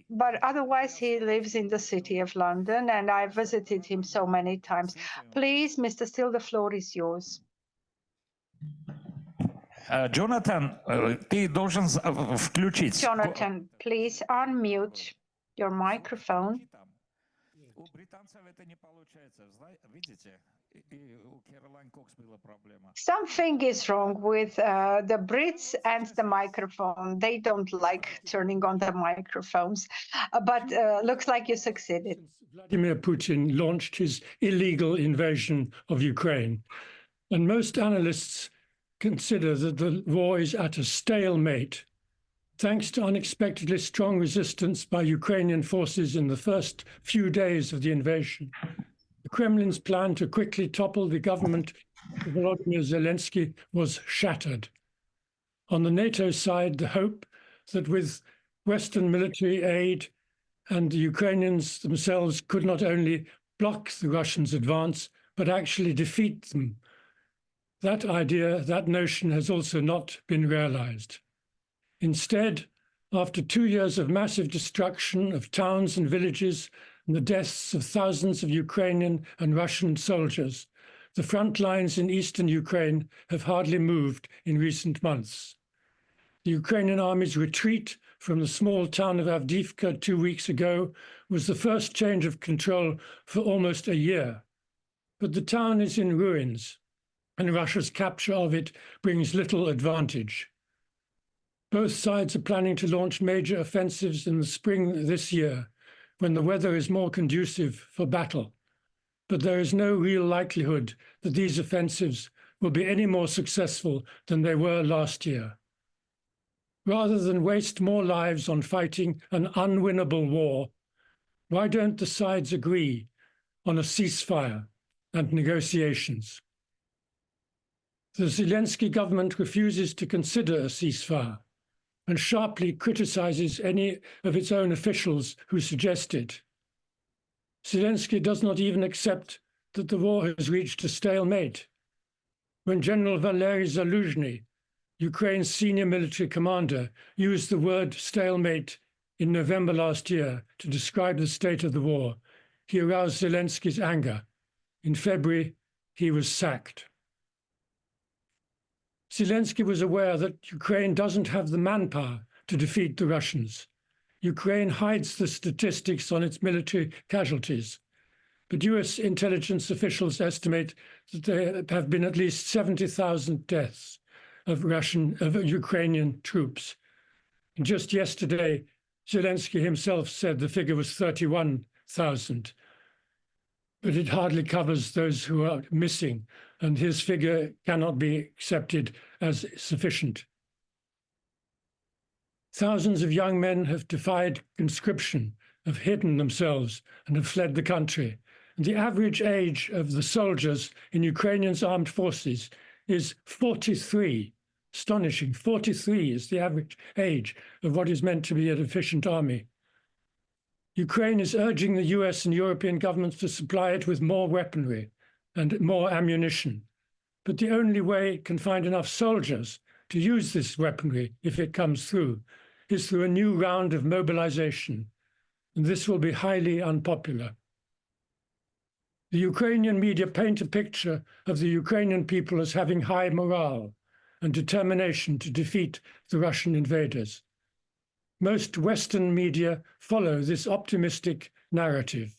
but otherwise he lives in the city of London, and I visited him so many times. Please, Mr. Steele, the floor is yours. Jonathan, ты должен включить. Jonathan, please unmute your microphone. У британцев это не получается, видите? И у Кэролайн Кокс была проблема. Something is wrong with the Brits and the microphone. They don't like turning on the microphones, but looks like you succeeded. Vladimir Putin launched his illegal invasion of Ukraine, and most analysts consider that the war is at a stalemate. Thanks to unexpectedly strong resistance by Ukrainian forces in the first few days of the invasion, the Kremlin's plan to quickly topple the government of Volodymyr Zelensky was shattered. On the NATO side, the hope that with Western military aid and the Ukrainians themselves could not only block the Russians' advance, but actually defeat them. That idea, that notion has also not been realized. Instead, after 2 years of massive destruction of towns and villages and the deaths of thousands of Ukrainian and Russian soldiers, the front lines in eastern Ukraine have hardly moved in recent months. The Ukrainian army's retreat from the small town of Avdiivka 2 weeks ago was the first change of control for almost a year. But the town is in ruins, and Russia's capture of it brings little advantage. Both sides are planning to launch major offensives in the spring this year, when the weather is more conducive for battle. But there is no real likelihood that these offensives will be any more successful than they were last year. Rather than waste more lives on fighting an unwinnable war, why don't the sides agree on a ceasefire and negotiations? The Zelensky government refuses to consider a ceasefire and sharply criticizes any of its own officials who suggest it. Zelensky does not even accept that the war has reached a stalemate. When General Valery Zaluzhny, Ukraine's senior military commander, used the word stalemate in November last year to describe the state of the war, he aroused Zelensky's anger. In February, he was sacked. Zelensky was aware that Ukraine doesn't have the manpower to defeat the Russians. Ukraine hides the statistics on its military casualties, but US intelligence officials estimate that there have been at least 70,000 deaths of Ukrainian troops. And just yesterday, Zelensky himself said the figure was 31,000, but it hardly covers those who are missing, and his figure cannot be accepted as sufficient. Thousands of young men have defied conscription, have hidden themselves, and have fled the country. And the average age of the soldiers in Ukrainians' armed forces is 43. Astonishing. 43 is the average age of what is meant to be an efficient army. Ukraine is urging the US and European governments to supply it with more weaponry and more ammunition. But the only way it can find enough soldiers to use this weaponry, if it comes through, is through a new round of mobilization. And this will be highly unpopular. The Ukrainian media paint a picture of the Ukrainian people as having high morale and determination to defeat the Russian invaders. Most Western media follow this optimistic narrative.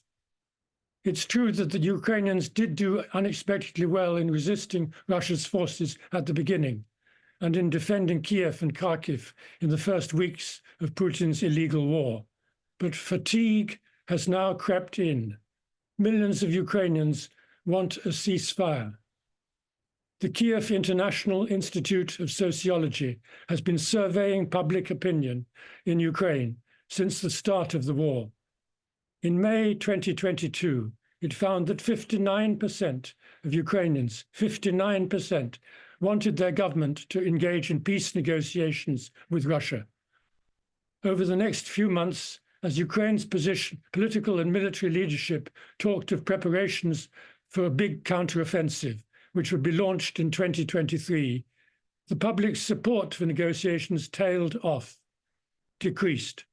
It's true that the Ukrainians did do unexpectedly well in resisting Russia's forces at the beginning and in defending Kiev and Kharkiv in the first weeks of Putin's illegal war. But fatigue has now crept in. Millions of Ukrainians want a ceasefire. The Kiev International Institute of Sociology has been surveying public opinion in Ukraine since the start of the war. In May 2022, it found that 59% of Ukrainians, 59%, wanted their government to engage in peace negotiations with Russia. Over the next few months, as Ukraine's political and military leadership talked of preparations for a big counteroffensive, which would be launched in 2023, the public's support for negotiations tailed off, decreased.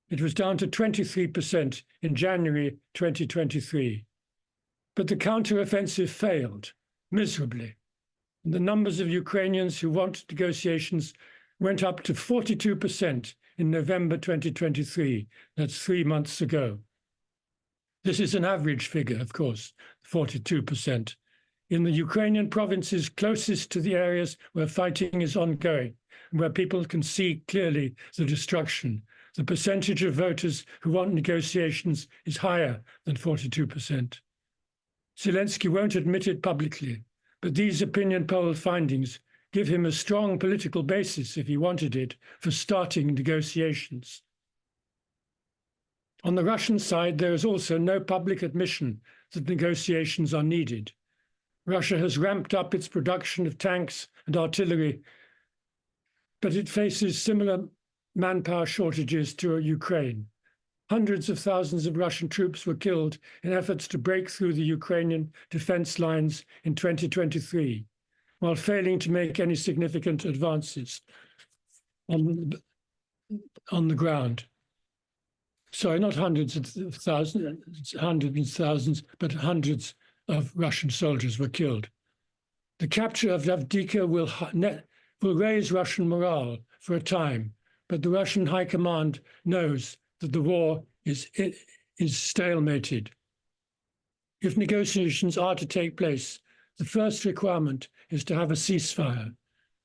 It was down to 23% in January 2023. But the counteroffensive failed miserably. And the numbers of Ukrainians who want negotiations went up to 42% in November 2023. That's 3 months ago. This is an average figure, of course, 42%. In the Ukrainian provinces closest to the areas where fighting is ongoing, and where people can see clearly the destruction, the percentage of voters who want negotiations is higher than 42%. Zelensky won't admit it publicly, but these opinion poll findings give him a strong political basis, if he wanted it, for starting negotiations. On the Russian side, there is also no public admission that negotiations are needed. Russia has ramped up its production of tanks and artillery, but it faces similar manpower shortages to Ukraine. Hundreds of thousands of Russian troops were killed in efforts to break through the Ukrainian defense lines in 2023, while failing to make any significant advances on the ground. Sorry, not hundreds of thousands, but hundreds of Russian soldiers were killed. The capture of Avdiivka will raise Russian morale for a time, but the Russian High Command knows that the war is stalemated. If negotiations are to take place, the first requirement is to have a ceasefire.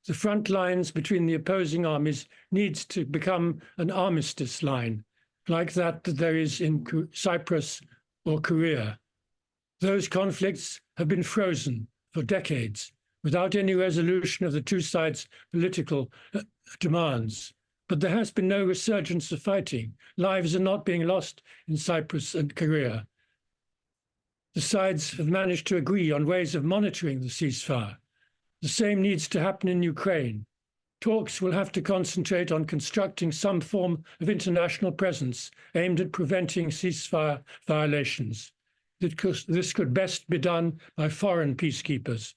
The front lines between the opposing armies needs to become an armistice line, like that there is in Cyprus or Korea. Those conflicts have been frozen for decades without any resolution of the two sides' political demands. But there has been no resurgence of fighting. Lives are not being lost in Cyprus and Korea. The sides have managed to agree on ways of monitoring the ceasefire. The same needs to happen in Ukraine. Talks will have to concentrate on constructing some form of international presence aimed at preventing ceasefire violations. This could best be done by foreign peacekeepers,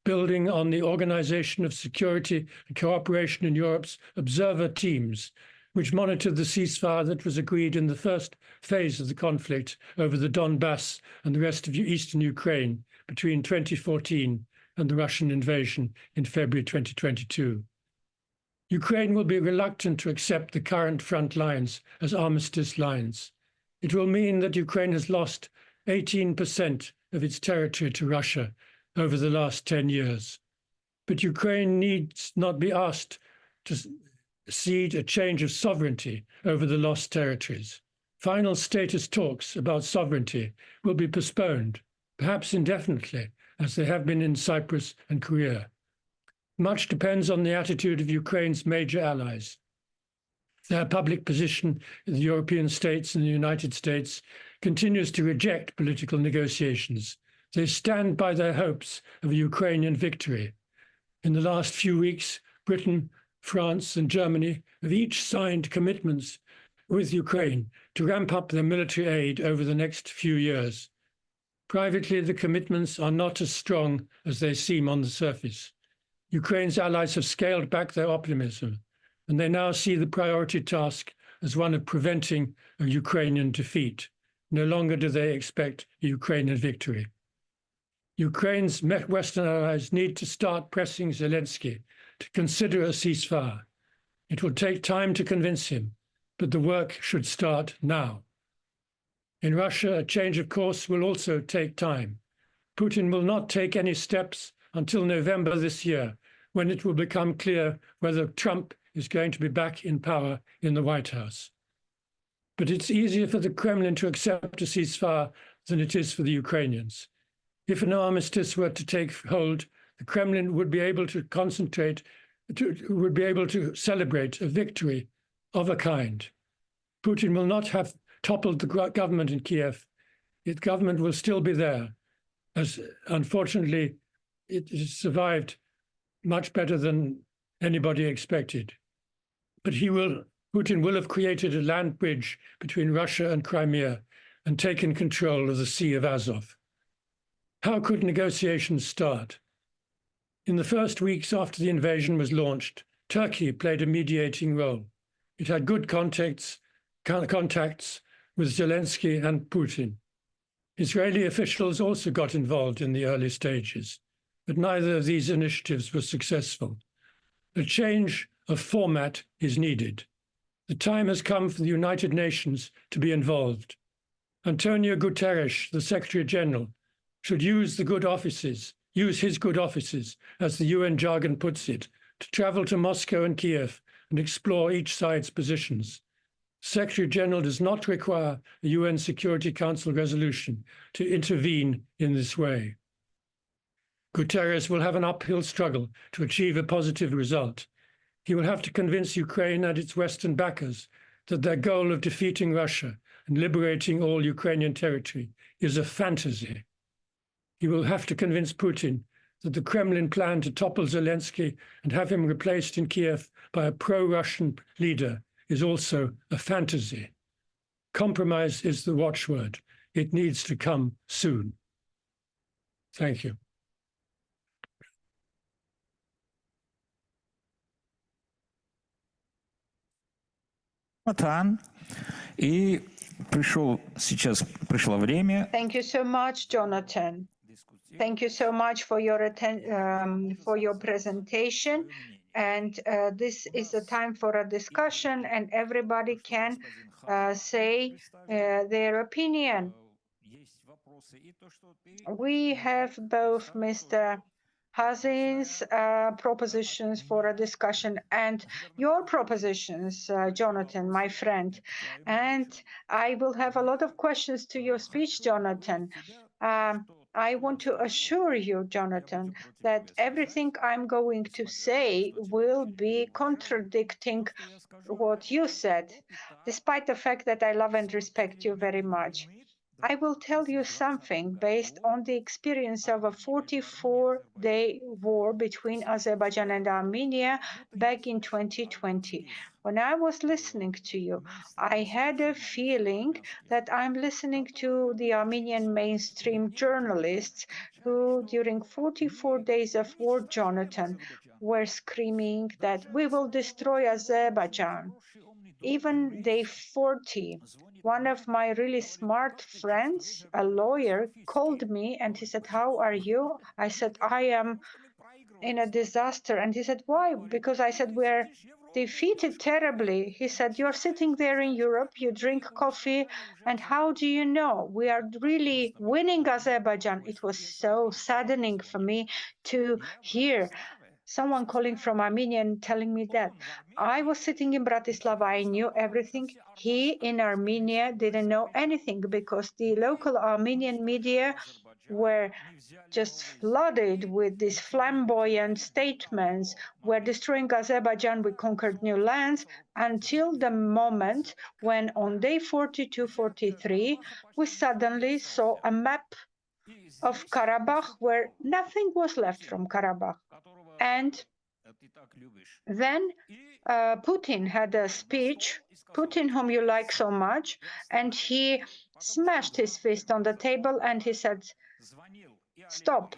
building on the Organization of Security and Cooperation in Europe's observer teams, which monitored the ceasefire that was agreed in the first phase of the conflict over the Donbass and the rest of eastern Ukraine between 2014 and the Russian invasion in February 2022. Ukraine will be reluctant to accept the current front lines as armistice lines. It will mean that Ukraine has lost 18% of its territory to Russia over the last 10 years. But Ukraine needs not be asked to cede a change of sovereignty over the lost territories. Final status talks about sovereignty will be postponed, perhaps indefinitely, as they have been in Cyprus and Korea. Much depends on the attitude of Ukraine's major allies. Their public position in the European states and the United States continues to reject political negotiations. They stand by their hopes of a Ukrainian victory. In the last few weeks, Britain, France, and Germany have each signed commitments with Ukraine to ramp up their military aid over the next few years. Privately, the commitments are not as strong as they seem on the surface. Ukraine's allies have scaled back their optimism, and they now see the priority task as one of preventing a Ukrainian defeat. No longer do they expect a Ukrainian victory. Ukraine's Western allies need to start pressing Zelensky to consider a ceasefire. It will take time to convince him, but the work should start now. In Russia, a change of course will also take time. Putin will not take any steps until November this year, when it will become clear whether Trump is going to be back in power in the White House. But it's easier for the Kremlin to accept a ceasefire than it is for the Ukrainians. If an armistice were to take hold, the Kremlin would be able to celebrate a victory of a kind. Putin will not have toppled the government in Kiev. Its government will still be there, as unfortunately it has survived much better than anybody expected. But Putin will have created a land bridge between Russia and Crimea and taken control of the Sea of Azov. How could negotiations start? In the first weeks after the invasion was launched, Turkey played a mediating role. It had good contacts with Zelensky and Putin. Israeli officials also got involved in the early stages, but neither of these initiatives was successful. A change of format is needed. The time has come for the United Nations to be involved. Antonio Guterres, the Secretary General, should use his good offices, as the UN jargon puts it, to travel to Moscow and Kiev and explore each side's positions. Secretary General does not require a UN Security Council resolution to intervene in this way. Guterres will have an uphill struggle to achieve a positive result. He will have to convince Ukraine and its Western backers that their goal of defeating Russia and liberating all Ukrainian territory is a fantasy. He will have to convince Putin that the Kremlin plan to topple Zelensky and have him replaced in Kiev by a pro-Russian leader is also a fantasy. Compromise is the watchword. It needs to come soon. Thank you. И пришло время. Thank you so much, Jonathan. Thank you so much for your presentation. And this is a time for a discussion, and everybody can say their opinion. We have both Mr. Hazin's propositions for a discussion and your propositions, Jonathan, my friend. And I will have a lot of questions to your speech, Jonathan. I want to assure you, Jonathan, that everything I'm going to say will be contradicting what you said, despite the fact that I love and respect you very much. I will tell you something based on the experience of a 44-day war between Azerbaijan and Armenia back in 2020. When I was listening to you, I had a feeling that I'm listening to the Armenian mainstream journalists who, during 44 days of war, Jonathan, were screaming that we will destroy Azerbaijan. Even day 40, one of my really smart friends, a lawyer, called me and he said, "How are you?" I said, "I am in a disaster." And he said, "Why?" Because I said, "We're defeated terribly. He said, "You're sitting there in Europe, you drink coffee, and how do you know? We are really winning Azerbaijan." It was so saddening for me to hear someone calling from Armenia and telling me that. I was sitting in Bratislava, I knew everything. He in Armenia didn't know anything because the local Armenian media were just flooded with these flamboyant statements. "We're destroying Azerbaijan, we conquered new lands," until the moment when on day 42, 43, we suddenly saw a map of Karabakh where nothing was left from Karabakh. And then Putin had a speech, Putin, whom you like so much, and he smashed his fist on the table and he said, "Stop.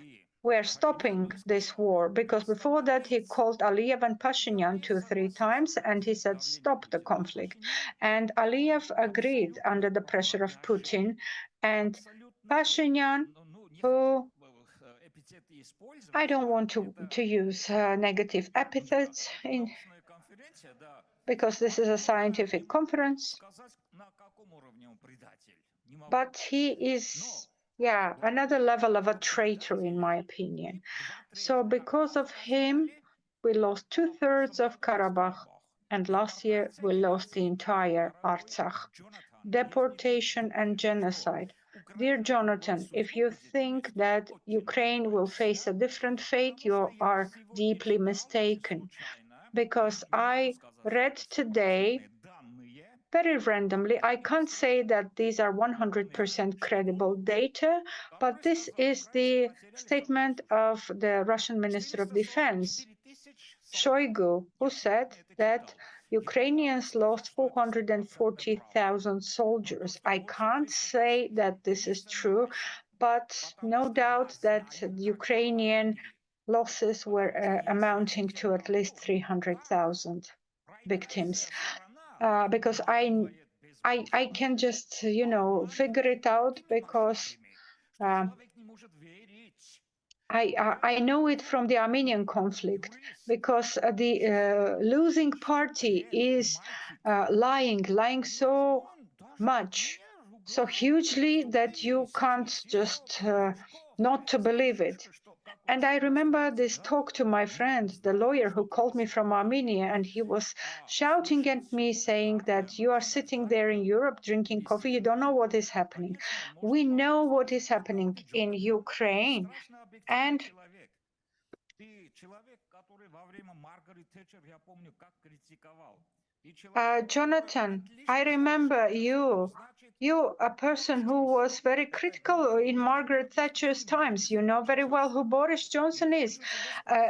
We're stopping this war," because before that he called Aliyev and Pashinyan 2-3 times and he said, "Stop the conflict." And Aliyev agreed under the pressure of Putin, and Pashinyan, who I don't want to use negative epithets because this is a scientific conference, but he is another level of a traitor, in my opinion. So because of him, we lost 2/3 of Karabakh, and last year we lost the entire Artsakh. Deportation and genocide. Dear Jonathan, if you think that Ukraine will face a different fate, you are deeply mistaken. Because I read today very randomly. I can't say that these are 100% credible data, but this is the statement of the Russian Minister of Defense, Shoigu, who said that Ukrainians lost 440,000 soldiers. I can't say that this is true, but no doubt that Ukrainian losses were amounting to at least 300,000 victims. Because I can just, figure it out because I know it from the Armenian conflict because the losing party is lying so much, so hugely that you can't just not to believe it. And I remember this talk to my friend, the lawyer who called me from Armenia, and he was shouting at me saying that you are sitting there in Europe drinking coffee, you don't know what is happening. We know what is happening in Ukraine. And Jonathan, I remember you, a person who was very critical in Margaret Thatcher's times. You know very well who Boris Johnson is.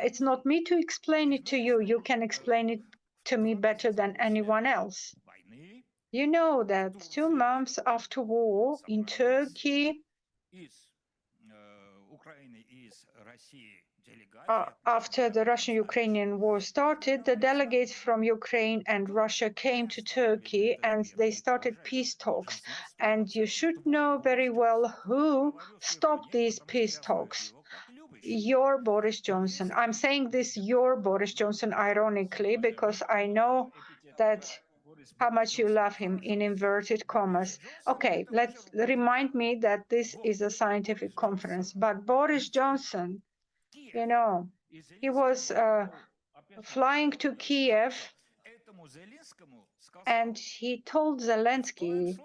It's not me to explain it to you. You can explain it to me better than anyone else. You know that 2 months after war in Turkey, after the Russian-Ukrainian war started, the delegates from Ukraine and Russia came to Turkey and they started peace talks. And you should know very well who stopped these peace talks. Your Boris Johnson. I'm saying this, your Boris Johnson, ironically, because I know that how much you love him in inverted commas. Okay, let's remind me that this is a scientific conference, but Boris Johnson, he was flying to Kiev and he told Zelensky,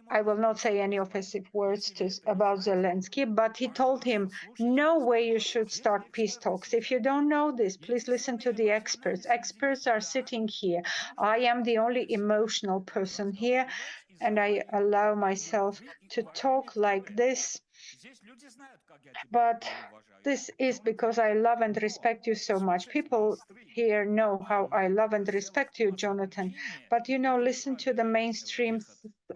I will not say any offensive words about Zelensky, but he told him, no way you should start peace talks. If you don't know this, please listen to the experts. Experts are sitting here. I am the only emotional person here, and I allow myself to talk like this. But this is because I love and respect you so much. People here know how I love and respect you, Jonathan. But listen to the mainstream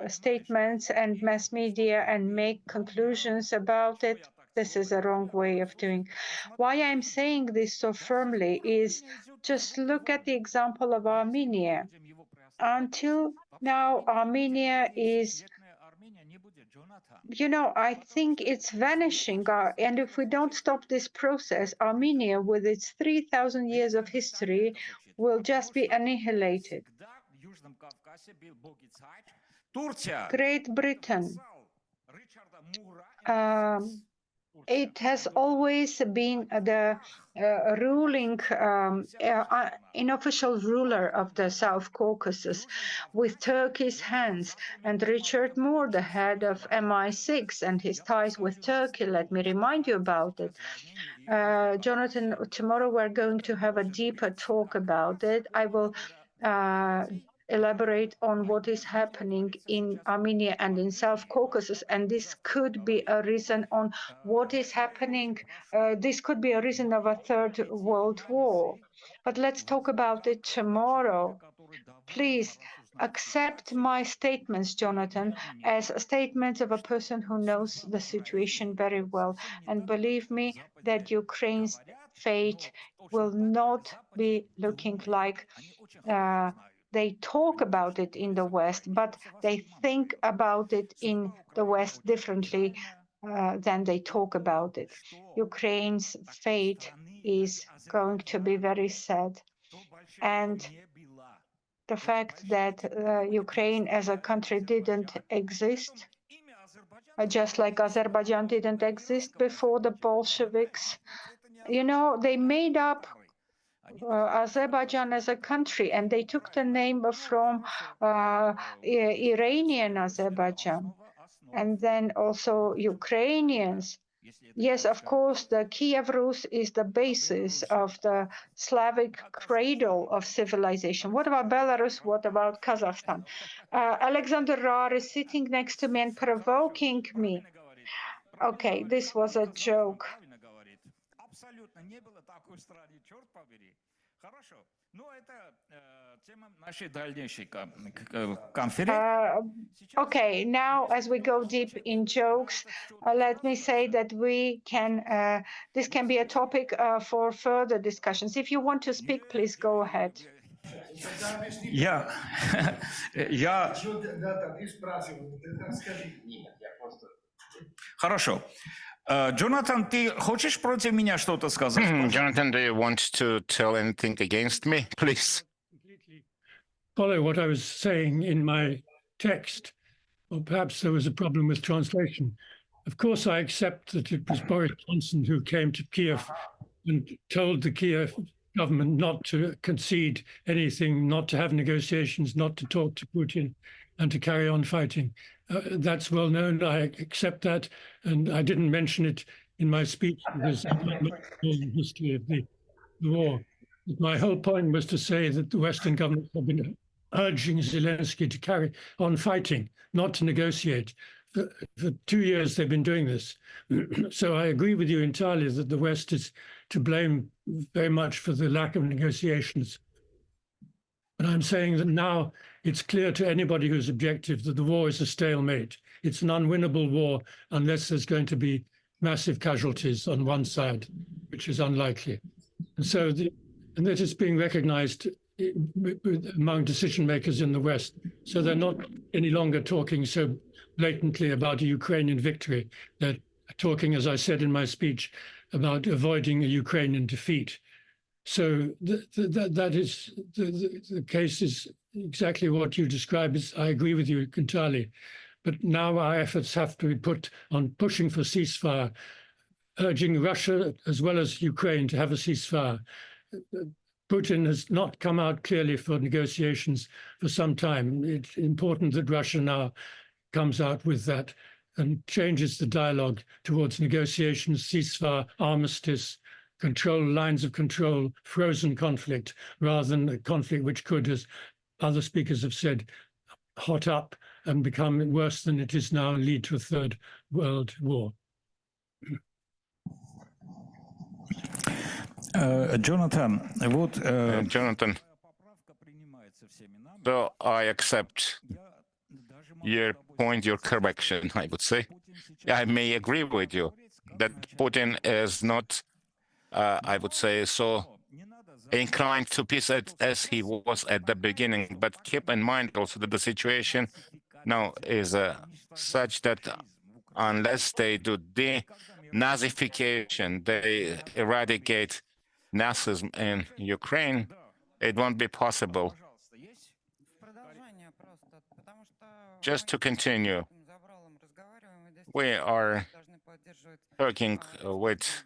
statements and mass media and make conclusions about it. This is a wrong way of doing. Why I'm saying this so firmly is just look at the example of Armenia. Until now, Armenia is You know, I think it's vanishing. And if we don't stop this process, Armenia, with its 3,000 years of history, will just be annihilated. Great Britain. It has always been the ruling, unofficial ruler of the South Caucasus, with Turkey's hands. And Richard Moore, the head of MI6 and his ties with Turkey, let me remind you about it. Jonathan, tomorrow we're going to have a deeper talk about it. I will elaborate on what is happening in Armenia and in South Caucasus, and this could be a reason on what is happening. This could be a reason of a third world war. But let's talk about it tomorrow. Please accept my statements, Jonathan, as statements of a person who knows the situation very well. And believe me that Ukraine's fate will not be looking like they talk about it in the West, but they think about it in the West differently than they talk about it. Ukraine's fate is going to be very sad. And the fact that Ukraine as a country didn't exist, just like Azerbaijan didn't exist before the Bolsheviks, you know, they made up Azerbaijan as a country, and they took the name from Iranian Azerbaijan, and then also Ukrainians. Yes, of course, the Kiev Rus is the basis of the Slavic cradle of civilization. What about Belarus? What about Kazakhstan? Alexander Rar is sitting next to me and provoking me. Okay, this was a joke. Okay, now as we go deep in jokes, let me say that we can, this can be a topic for further discussions. If you want to speak, please go ahead. Я, я... Хорошо. Джонатан, ты хочешь против меня что-то сказать? Jonathan, do you want to tell anything against me, please? Follow what I was saying in my text, or perhaps there was a problem with translation. Of course, I accept that it was Boris Johnson who came to Kiev and told the Kiev government not to concede anything, not to have negotiations, not to talk to Putin, and to carry on fighting. That's well known. I accept that, and I didn't mention it in my speech because I don't know the history of the war. My whole point was to say that the Western governments have been urging Zelensky to carry on fighting, not to negotiate. For 2 years, they've been doing this. So I agree with you entirely that the West is to blame very much for the lack of negotiations. But I'm saying that now it's clear to anybody who's objective that the war is a stalemate. It's an unwinnable war unless there's going to be massive casualties on one side, which is unlikely. And so, and that is being recognized among decision makers in the West. So they're not any longer talking so blatantly about a Ukrainian victory. They're talking, as I said in my speech, about avoiding a Ukrainian defeat. So that is the case is exactly what you describe. I agree with you entirely. But now our efforts have to be put on pushing for ceasefire, urging Russia as well as Ukraine to have a ceasefire. Putin has not come out clearly for negotiations for some time. It's important that Russia now comes out with that and changes the dialogue towards negotiations, ceasefire, armistice, control, lines of control, frozen conflict, rather than a conflict which could, as other speakers have said, hot up and become worse than it is now and lead to a third world war. Jonathan, вот... Jonathan, so I accept your point, your correction, I would say. I may agree with you that Putin is not, I would say, so inclined to peace as he was at the beginning. But keep in mind also that the situation now is such that unless they do de-Nazification, they eradicate Nazism in Ukraine, it won't be possible. Just to continue, we are talking with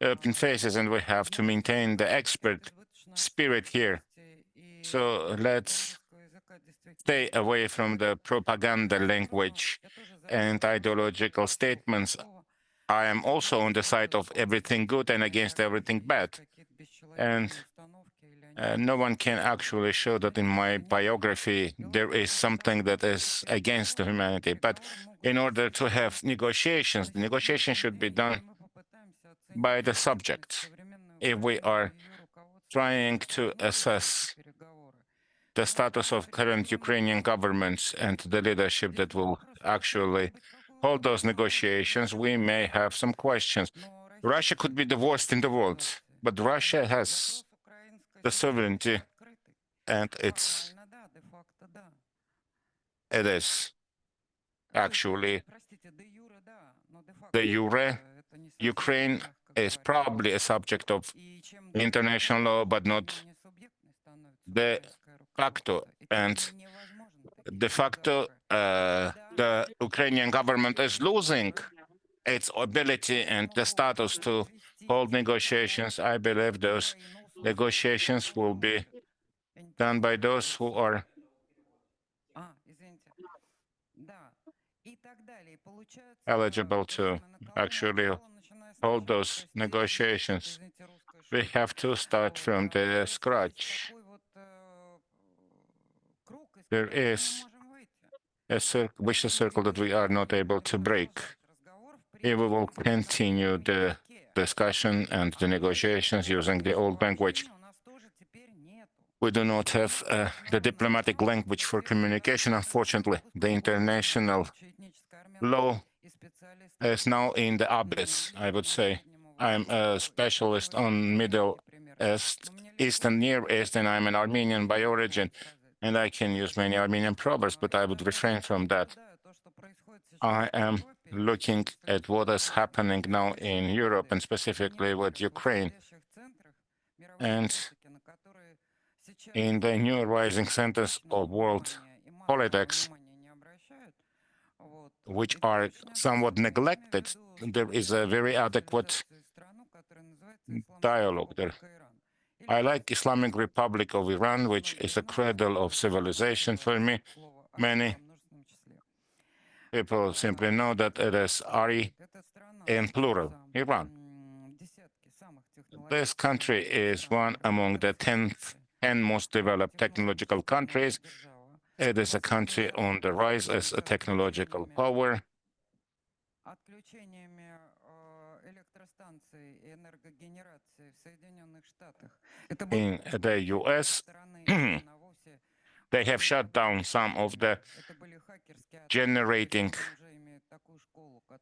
open faces and we have to maintain the expert spirit here. So let's stay away from the propaganda language and ideological statements. I am also on the side of everything good and against everything bad. And no one can actually show that in my biography there is something that is against humanity. But in order to have negotiations, the negotiation should be done by the subject. If we are trying to assess the status of current Ukrainian governments and the leadership that will actually hold those negotiations, we may have some questions. Russia could be the worst in the world, but Russia has the sovereignty, and it is actually the jure. Ukraine is probably a subject of international law, but not de facto. And de facto, the Ukrainian government is losing its ability and the status to hold negotiations. I believe those negotiations will be done by those who are eligible to actually hold those negotiations. We have to start from the scratch. There is a vicious circle that we are not able to break. If we will continue the discussion and the negotiations using the old language, we do not have the diplomatic language for communication. Unfortunately, the international law is now in the abyss, I would say. I'm a specialist on Middle East and Near East, and I'm an Armenian by origin, and I can use many Armenian proverbs, but I would refrain from that. I am looking at what is happening now in Europe, and specifically with Ukraine. And in the new rising centers of world politics, which are somewhat neglected, there is a very adequate dialogue there. I like Islamic Republic of Iran, which is a cradle of civilization for me. Many people simply know that it is Ari in plural, Iran. This country is one among the 10 most developed technological countries. It is a country on the rise as a technological power. In the US, they have shut down some of the generating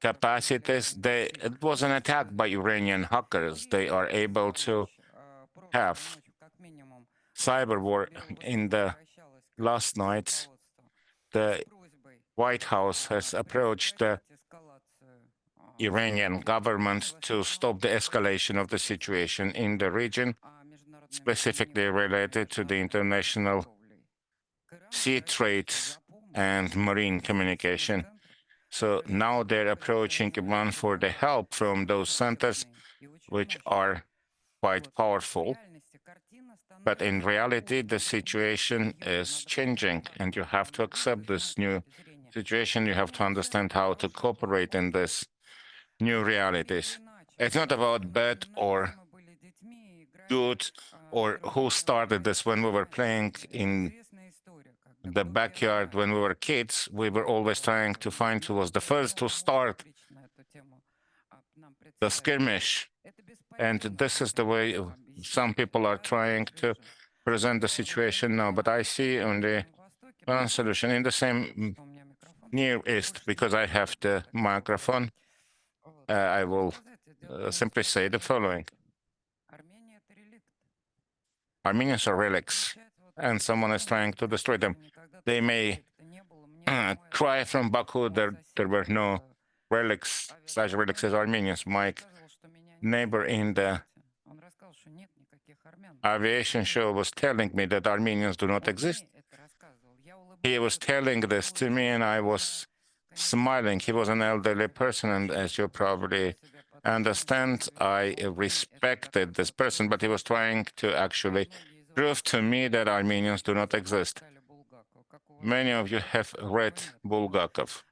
capacities. It was an attack by Iranian hackers. They are able to have cyber war. In the last night, the White House has approached the Iranian government to stop the escalation of the situation in the region, specifically related to the international sea trade and marine communication. So now they're approaching Iran for the help from those centers, which are quite powerful. But in reality, the situation is changing, and you have to accept this new situation. You have to understand how to cooperate in this new realities. It's not about bad or good or who started this. When we were playing in the backyard when we were kids, we were always trying to find who was the first to start the skirmish. And this is the way some people are trying to present the situation now. But I see only one solution in the same Near East, because I have the microphone. I will simply say the following. Armenians are relics, and someone is trying to destroy them. They may cry from Baku there were no relics, such relics as Armenians. My neighbor in the aviation show was telling me that Armenians do not exist. He was telling this to me, and I was smiling. He was an elderly person, and as you probably understand, I respected this person, but he was trying to actually prove to me that Armenians do not exist. Many of you have read Bulgakov.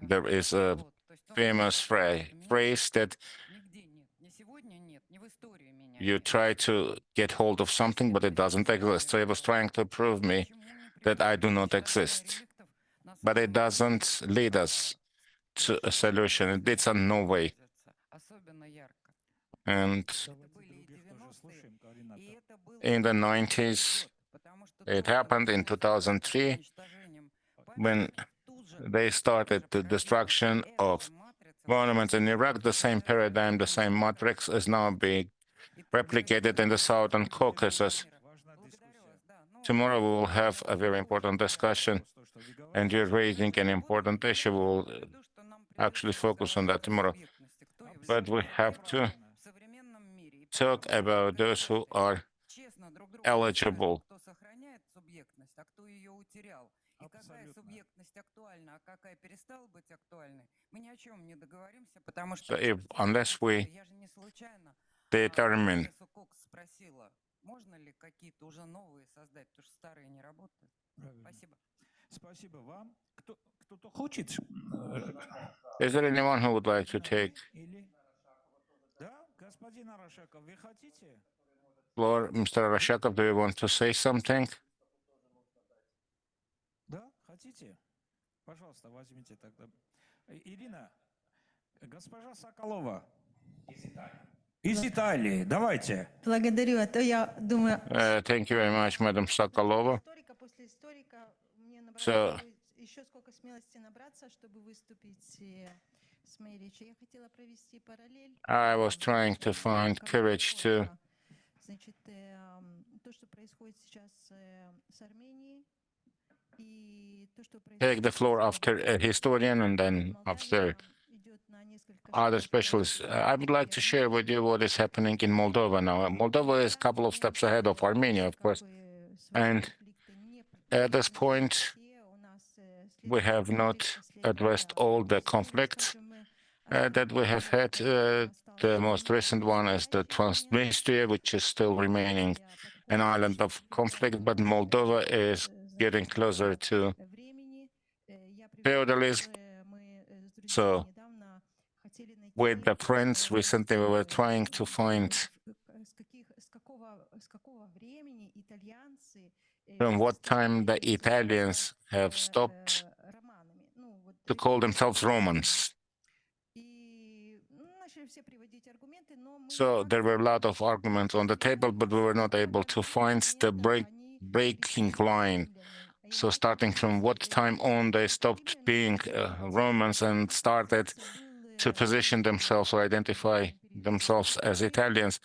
There is a famous phrase that you try to get hold of something, but it doesn't exist. So he was trying to prove me that I do not exist. But it doesn't lead us to a solution. It leads us no way. And in the 90s, it happened in 2003 when they started the destruction of monuments in Iraq. The same paradigm, the same matrix is now being replicated in the Southern Caucasus. Tomorrow we will have a very important discussion, and you're raising an important issue. We'll actually focus on that tomorrow. But we have to talk about those who are eligible. So unless we determine is there anyone who would like to take floor? Mr. Arashakov, do you want to say something? Ирина, госпожа Соколова. Из Италии, давайте. Благодарю, а то я думаю... Thank you very much, Madam Sokolova. После историка мне So, еще сколько смелости набраться, чтобы выступить с моей речью. Я хотела провести параллель. I was trying to find courage to Значит, то, что происходит сейчас с Арменией, и то, что take the floor after a historian and then after other specialists. I would like to share with you what is happening in Moldova now. Moldova is a couple of steps ahead of Armenia, of course. And at this point, we have not addressed all the conflicts that we have had. The most recent one is the Transnistria, which is still remaining an island of conflict, but Moldova is getting closer to feudalism. So with the friends recently, we were trying to find from what time the Italians have stopped to call themselves Romans. So there were a lot of arguments on the table, but we were not able to find the breaking line. So starting from what time on they stopped being Romans and started to position themselves or identify themselves as Italians.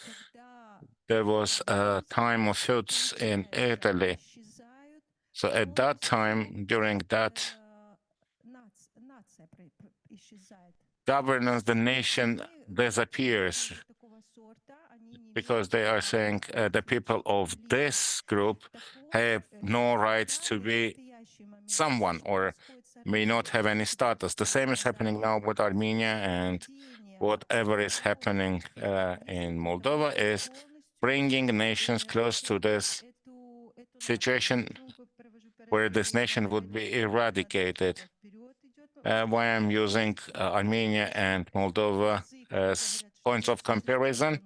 There was a time of feuds in Italy. So at that time, during that governance, the nation disappears because they are saying the people of this group have no rights to be someone or may not have any status. The same is happening now with Armenia, and whatever is happening in Moldova is bringing nations close to this situation where this nation would be eradicated. Why I'm using Armenia and Moldova as points of comparison?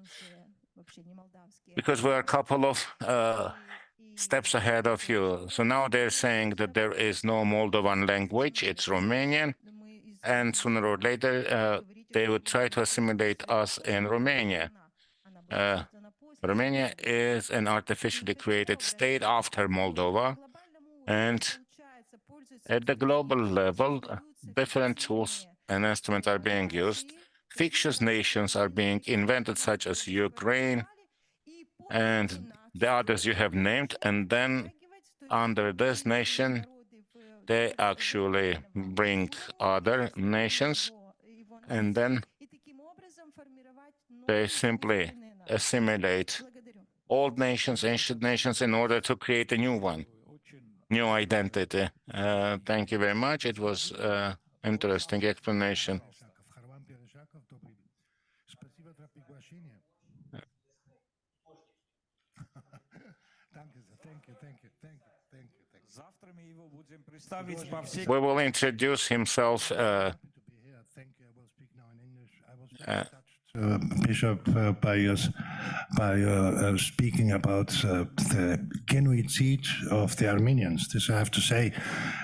Because we're a couple of steps ahead of you. So now they're saying that there is no Moldovan language, it's Romanian, and sooner or later they would try to assimilate us in Romania. Romania is an artificially created state after Moldova, and at the global level, different tools and instruments are being used. Fictitious nations are being invented, such as Ukraine and the others you have named, and then under this nation, they actually bring other nations, and then they simply assimilate old nations, ancient nations, in order to create a new one, new identity. Thank you very much. It was interesting explanation. We will introduce himself. Bishop, by speaking about the genocide of the Armenians. This I have to say,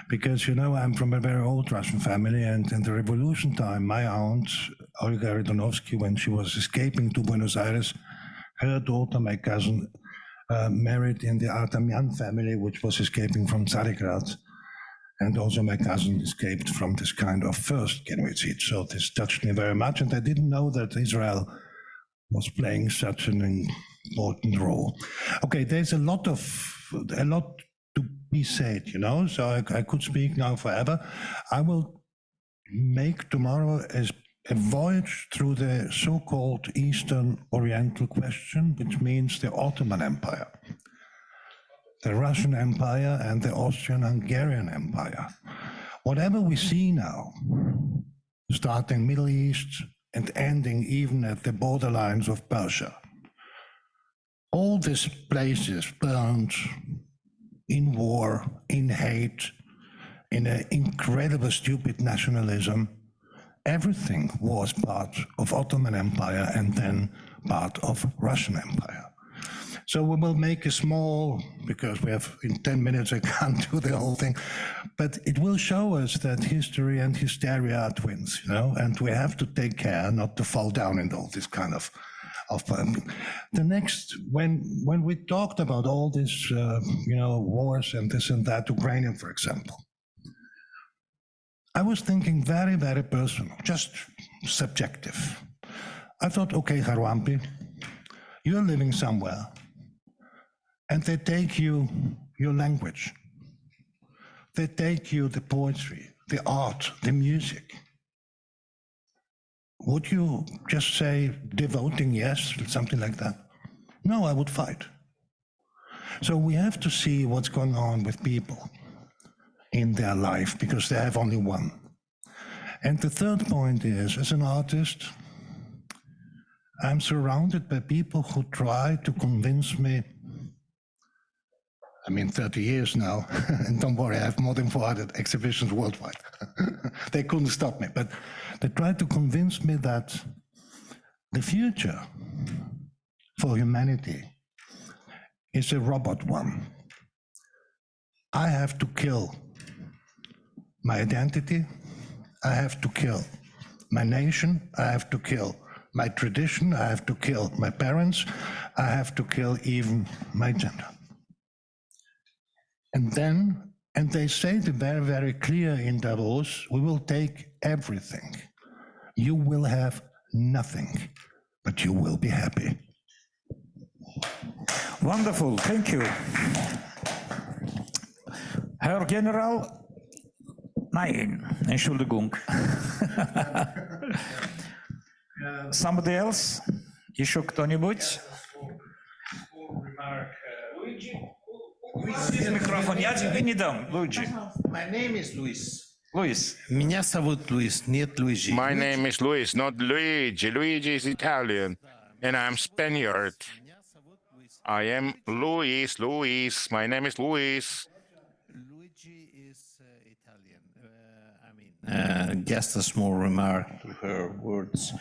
because you know I'm from a very old Russian family, and in the revolution time, my aunt Olga Ridonovsky, when she was escaping to Buenos Aires, her daughter, my cousin, married in the Artamian family, which was escaping from Tsarigrad. And also my cousin escaped from this kind of first genocide. So this touched me very much. And I didn't know that Israel was playing such an important role. Okay, there's a lot to be said, you know, so I could speak now forever. I will make tomorrow a voyage through the so-called Eastern Oriental question, which means the Ottoman Empire, the Russian Empire, and the Austrian-Hungarian Empire. Whatever we see now, starting Middle East and ending even at the borderlines of Persia, all these places burned in war, in hate, in an incredible stupid nationalism. Everything was part of Ottoman Empire and then part of Russian Empire. So we will make a small, because we have in 10 minutes, I can't do the whole thing, but it will show us that history and hysteria are twins, you know, and we have to take care not to fall down in all this kind of the next, when we talked about all this, you know, wars and this and that, Ukrainian, for example, I was thinking very, very personal, just subjective. I thought, okay, Harwampi, you're living somewhere, and they take you your language. They take you the poetry, the art, the music. Would you just say devoting yes, something like that? No, I would fight. So we have to see what's going on with people in their life, because they have only one. And the third point is, as an artist, I'm surrounded by people who try to convince me. I mean, 30 years now, and don't worry, I have more than 400 exhibitions worldwide. They couldn't stop me, but they tried to convince me that the future for humanity is a robot one. I have to kill my identity, I have to kill my nation, I have to kill my tradition, I have to kill my parents, I have to kill even my gender. And then, and they say it very, very clear in Davos, we will take everything. You will have nothing, but you will be happy. Wonderful, thank you. Herr General, nein, Entschuldigung. Somebody else? Еще кто-нибудь? Микрофон, я тебе не дам, Луиджи. My name is Luis. Luis. Меня зовут Luis, нет Luigi. My name is Luis, not Luigi. Luigi is Italian, and I'm Spaniard. I am Luis. My name is Luis. Luigi is Italian. Just a small remark to her words,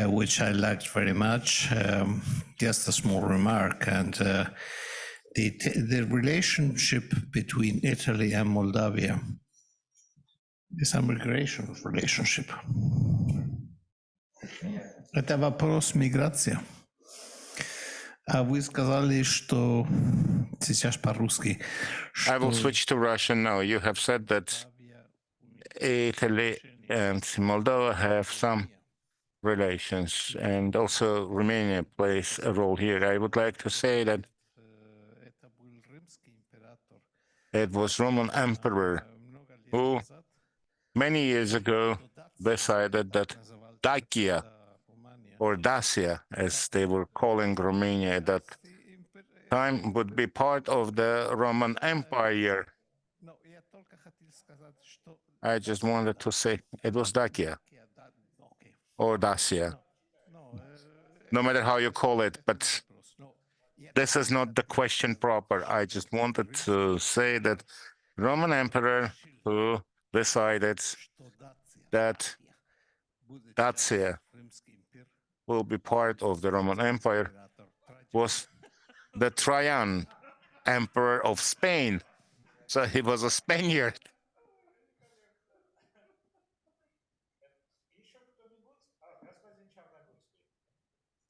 which I liked very much. Just a small remark, and the relationship between Italy and Moldavia is a migration relationship. Это вопрос миграции. А вы сказали, что сейчас по-русски. I will switch to Russian now. You have said that Italy and Moldova have some relations, and also Romania plays a role here. I would like to say that it was Roman emperor who many years ago decided that Dacia, or Dacia, as they were calling Romania at that time, would be part of the Roman Empire. I just wanted to say it was Dacia or Dacia, no matter how you call it, but this is not the question proper. I just wanted to say that Roman emperor who decided that Dacia will be part of the Roman Empire was the Trajan, emperor of Spain. So he was a Spaniard.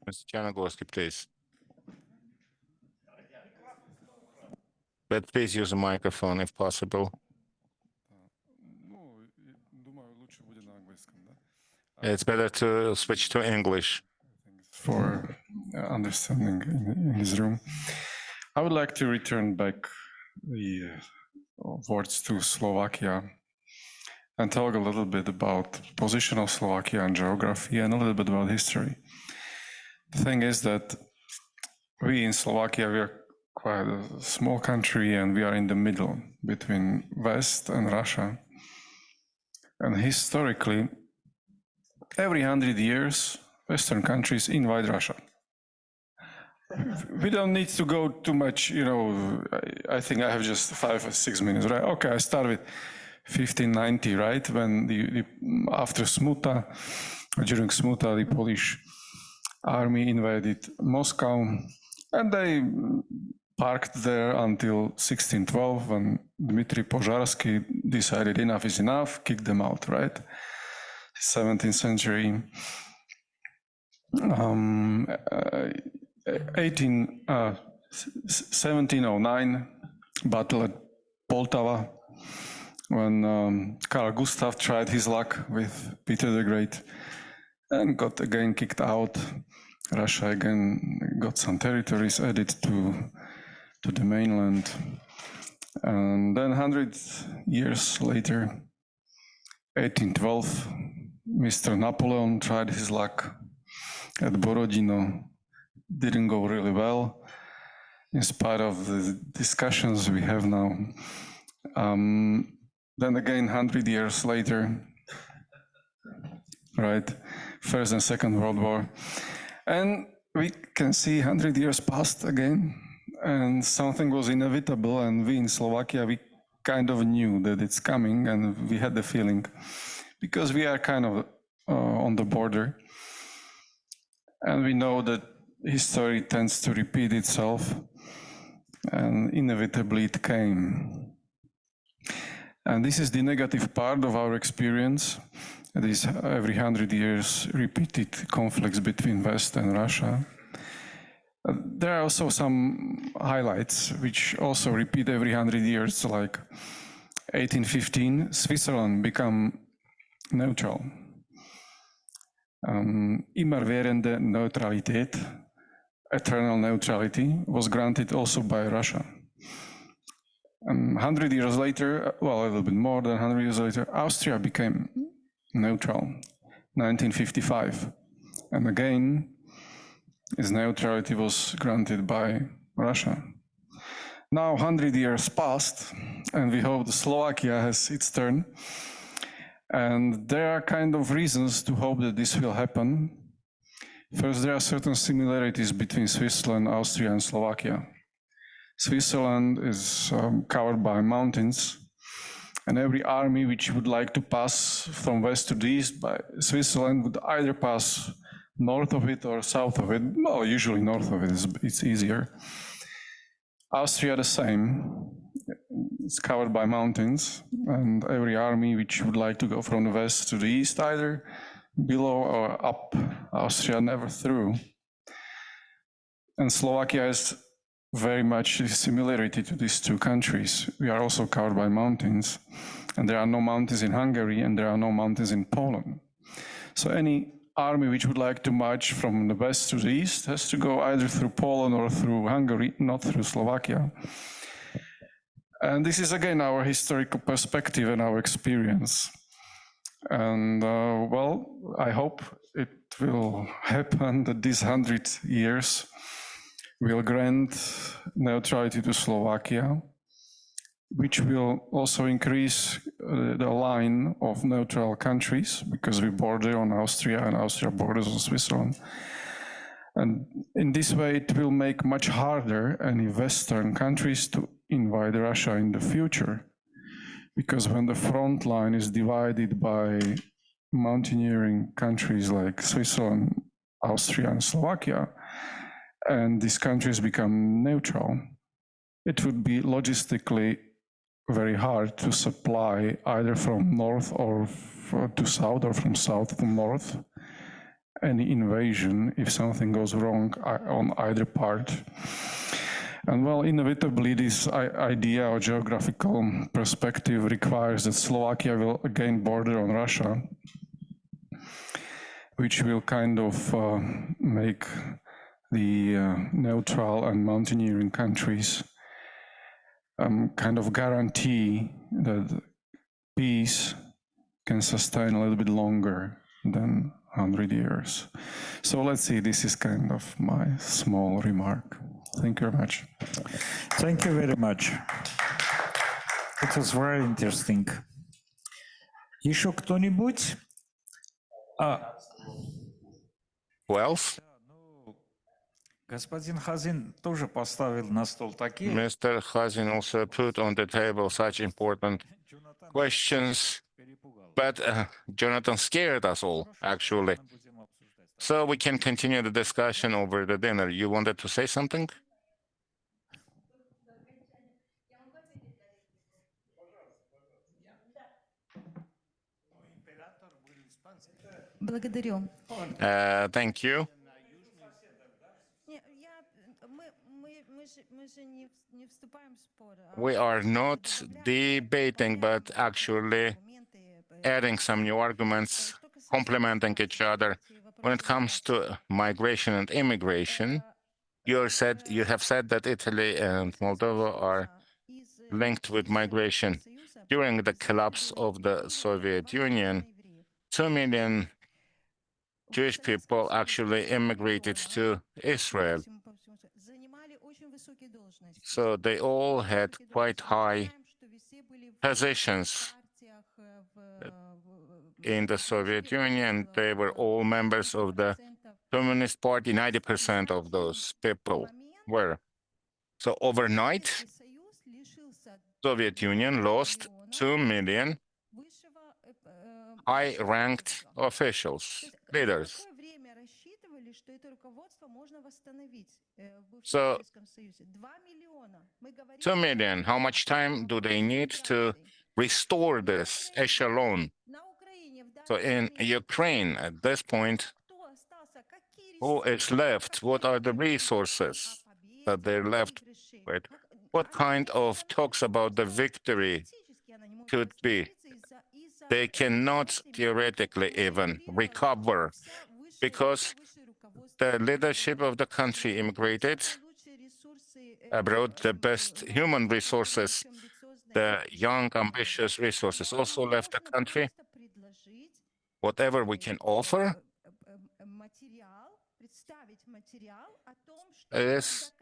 Mr. Chanagorski, please. But please use a microphone if possible. It's better to switch to English. For understanding in this room. I would like to return back the words to Slovakia and talk a little bit about position of Slovakia and geography and a little bit about history. The thing is that we in Slovakia, we are quite a small country and we are in the middle between West and Russia. And historically, every 100 years, Western countries invade Russia. We don't need to go too much, I think I have just 5 or 6 minutes, right? Okay, I start with 1590, right? When after Smuta, during Smuta, the Polish army invaded Moscow, and they parked there until 1612 when Dmitry Požarsky decided enough is enough, kicked them out, right? 17th century. 1709 battle at Poltava when Carl Gustav tried his luck with Peter the Great and got again kicked out. Russia again got some territories added to the mainland. And then 100 years later, 1812, Mr. Napoleon tried his luck at Borodino. Didn't go really well, in spite of the discussions we have now. Then again, 100 years later, right, First and Second World War. And we can see 100 years passed again, and something was inevitable, and we in Slovakia, we kind of knew that it's coming, and we had the feeling, because we are kind of on the border, and we know that history tends to repeat itself, and inevitably it came. And this is the negative part of our experience. It is every 100 years repeated conflicts between West and Russia. There are also some highlights which also repeat every 100 years, like 1815, Switzerland become neutral. Immerwährende Neutralität, eternal neutrality, was granted also by Russia. 100 years later, well, a little bit more than 100 years later, Austria became neutral, 1955. And again, its neutrality was granted by Russia. Now 100 years passed, and we hope Slovakia has its turn. And there are kind of reasons to hope that this will happen. First, there are certain similarities between Switzerland, Austria, and Slovakia. Switzerland is covered by mountains, and every army which would like to pass from west to the east by Switzerland would either pass north of it or south of it. Well, usually north of it, it's easier. Austria the same. It's covered by mountains, and every army which would like to go from the west to the east, either below or up, Austria never through. And Slovakia has very much similarity to these two countries. We are also covered by mountains, and there are no mountains in Hungary, and there are no mountains in Poland. So any army which would like to march from the west to the east has to go either through Poland or through Hungary, not through Slovakia. And this is again our historical perspective and our experience. And well, I hope it will happen that these 100 years will grant neutrality to Slovakia, which will also increase the line of neutral countries because we border on Austria and Austria borders on Switzerland. And in this way, it will make much harder any Western countries to invade Russia in the future. Because when the front line is divided by mountaineering countries like Switzerland, Austria, and Slovakia, and these countries become neutral, it would be logistically very hard to supply either from north or to south or from south to north any invasion if something goes wrong on either part. And well, inevitably, this idea or geographical perspective requires that Slovakia will again border on Russia, which will kind of make the neutral and mountaineering countries kind of guarantee that peace can sustain a little bit longer than 100 years. So let's see, this is kind of my small remark. Thank you very much. Thank you very much. It was very interesting. Еще кто-нибудь? Who else? Господин Хазин тоже поставил на стол такие. Mr. Khazin also put on the table such important questions, but Jonathan scared us all, actually. So we can continue the discussion over the dinner. You wanted to say something? Благодарю. Thank you. We are not debating, but actually adding some new arguments, complementing each other. When it comes to migration and immigration, you have said that Italy and Moldova are linked with migration. During the collapse of the Soviet Union, 2 million Jewish people actually immigrated to Israel. So they all had quite high positions in the Soviet Union. They were all members of the Communist Party. 90% of those people were. So overnight, Soviet Union lost 2 million high-ranked officials, leaders. So 2 million, how much time do they need to restore this echelon? So in Ukraine, at this point, who is left? What are the resources that they're left with? What kind of talks about the victory could be? They cannot theoretically even recover because the leadership of the country immigrated, brought the best human resources, the young, ambitious resources also left the country. Whatever we can offer is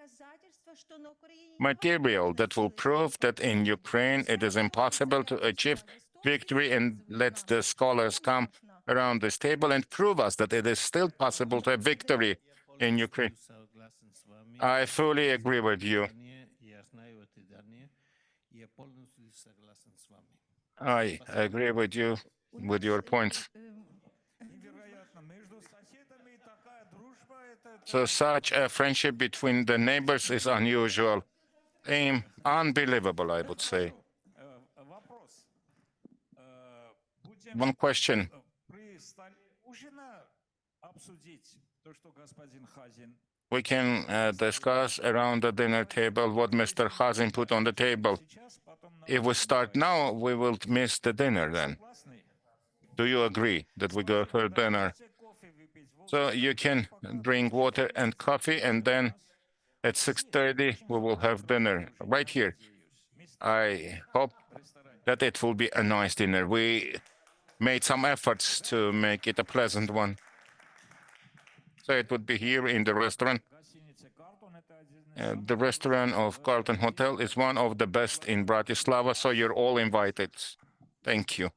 material that will prove that in Ukraine it is impossible to achieve victory, and let the scholars come around this table and prove us that it is still possible to have victory in Ukraine. I fully agree with you. I agree with you, with your points. So such a friendship between the neighbors is unusual, unbelievable, I would say. One question. We can discuss around the dinner table what Mr. Khazin put on the table. If we start now, we will miss the dinner then. Do you agree that we go for dinner? So you can drink water and coffee, and then at 6:30 we will have dinner right here. I hope that it will be a nice dinner. We made some efforts to make it a pleasant one. So it would be here in the restaurant. The restaurant of Carlton Hotel is one of the best in Bratislava, so you're all invited. Thank you.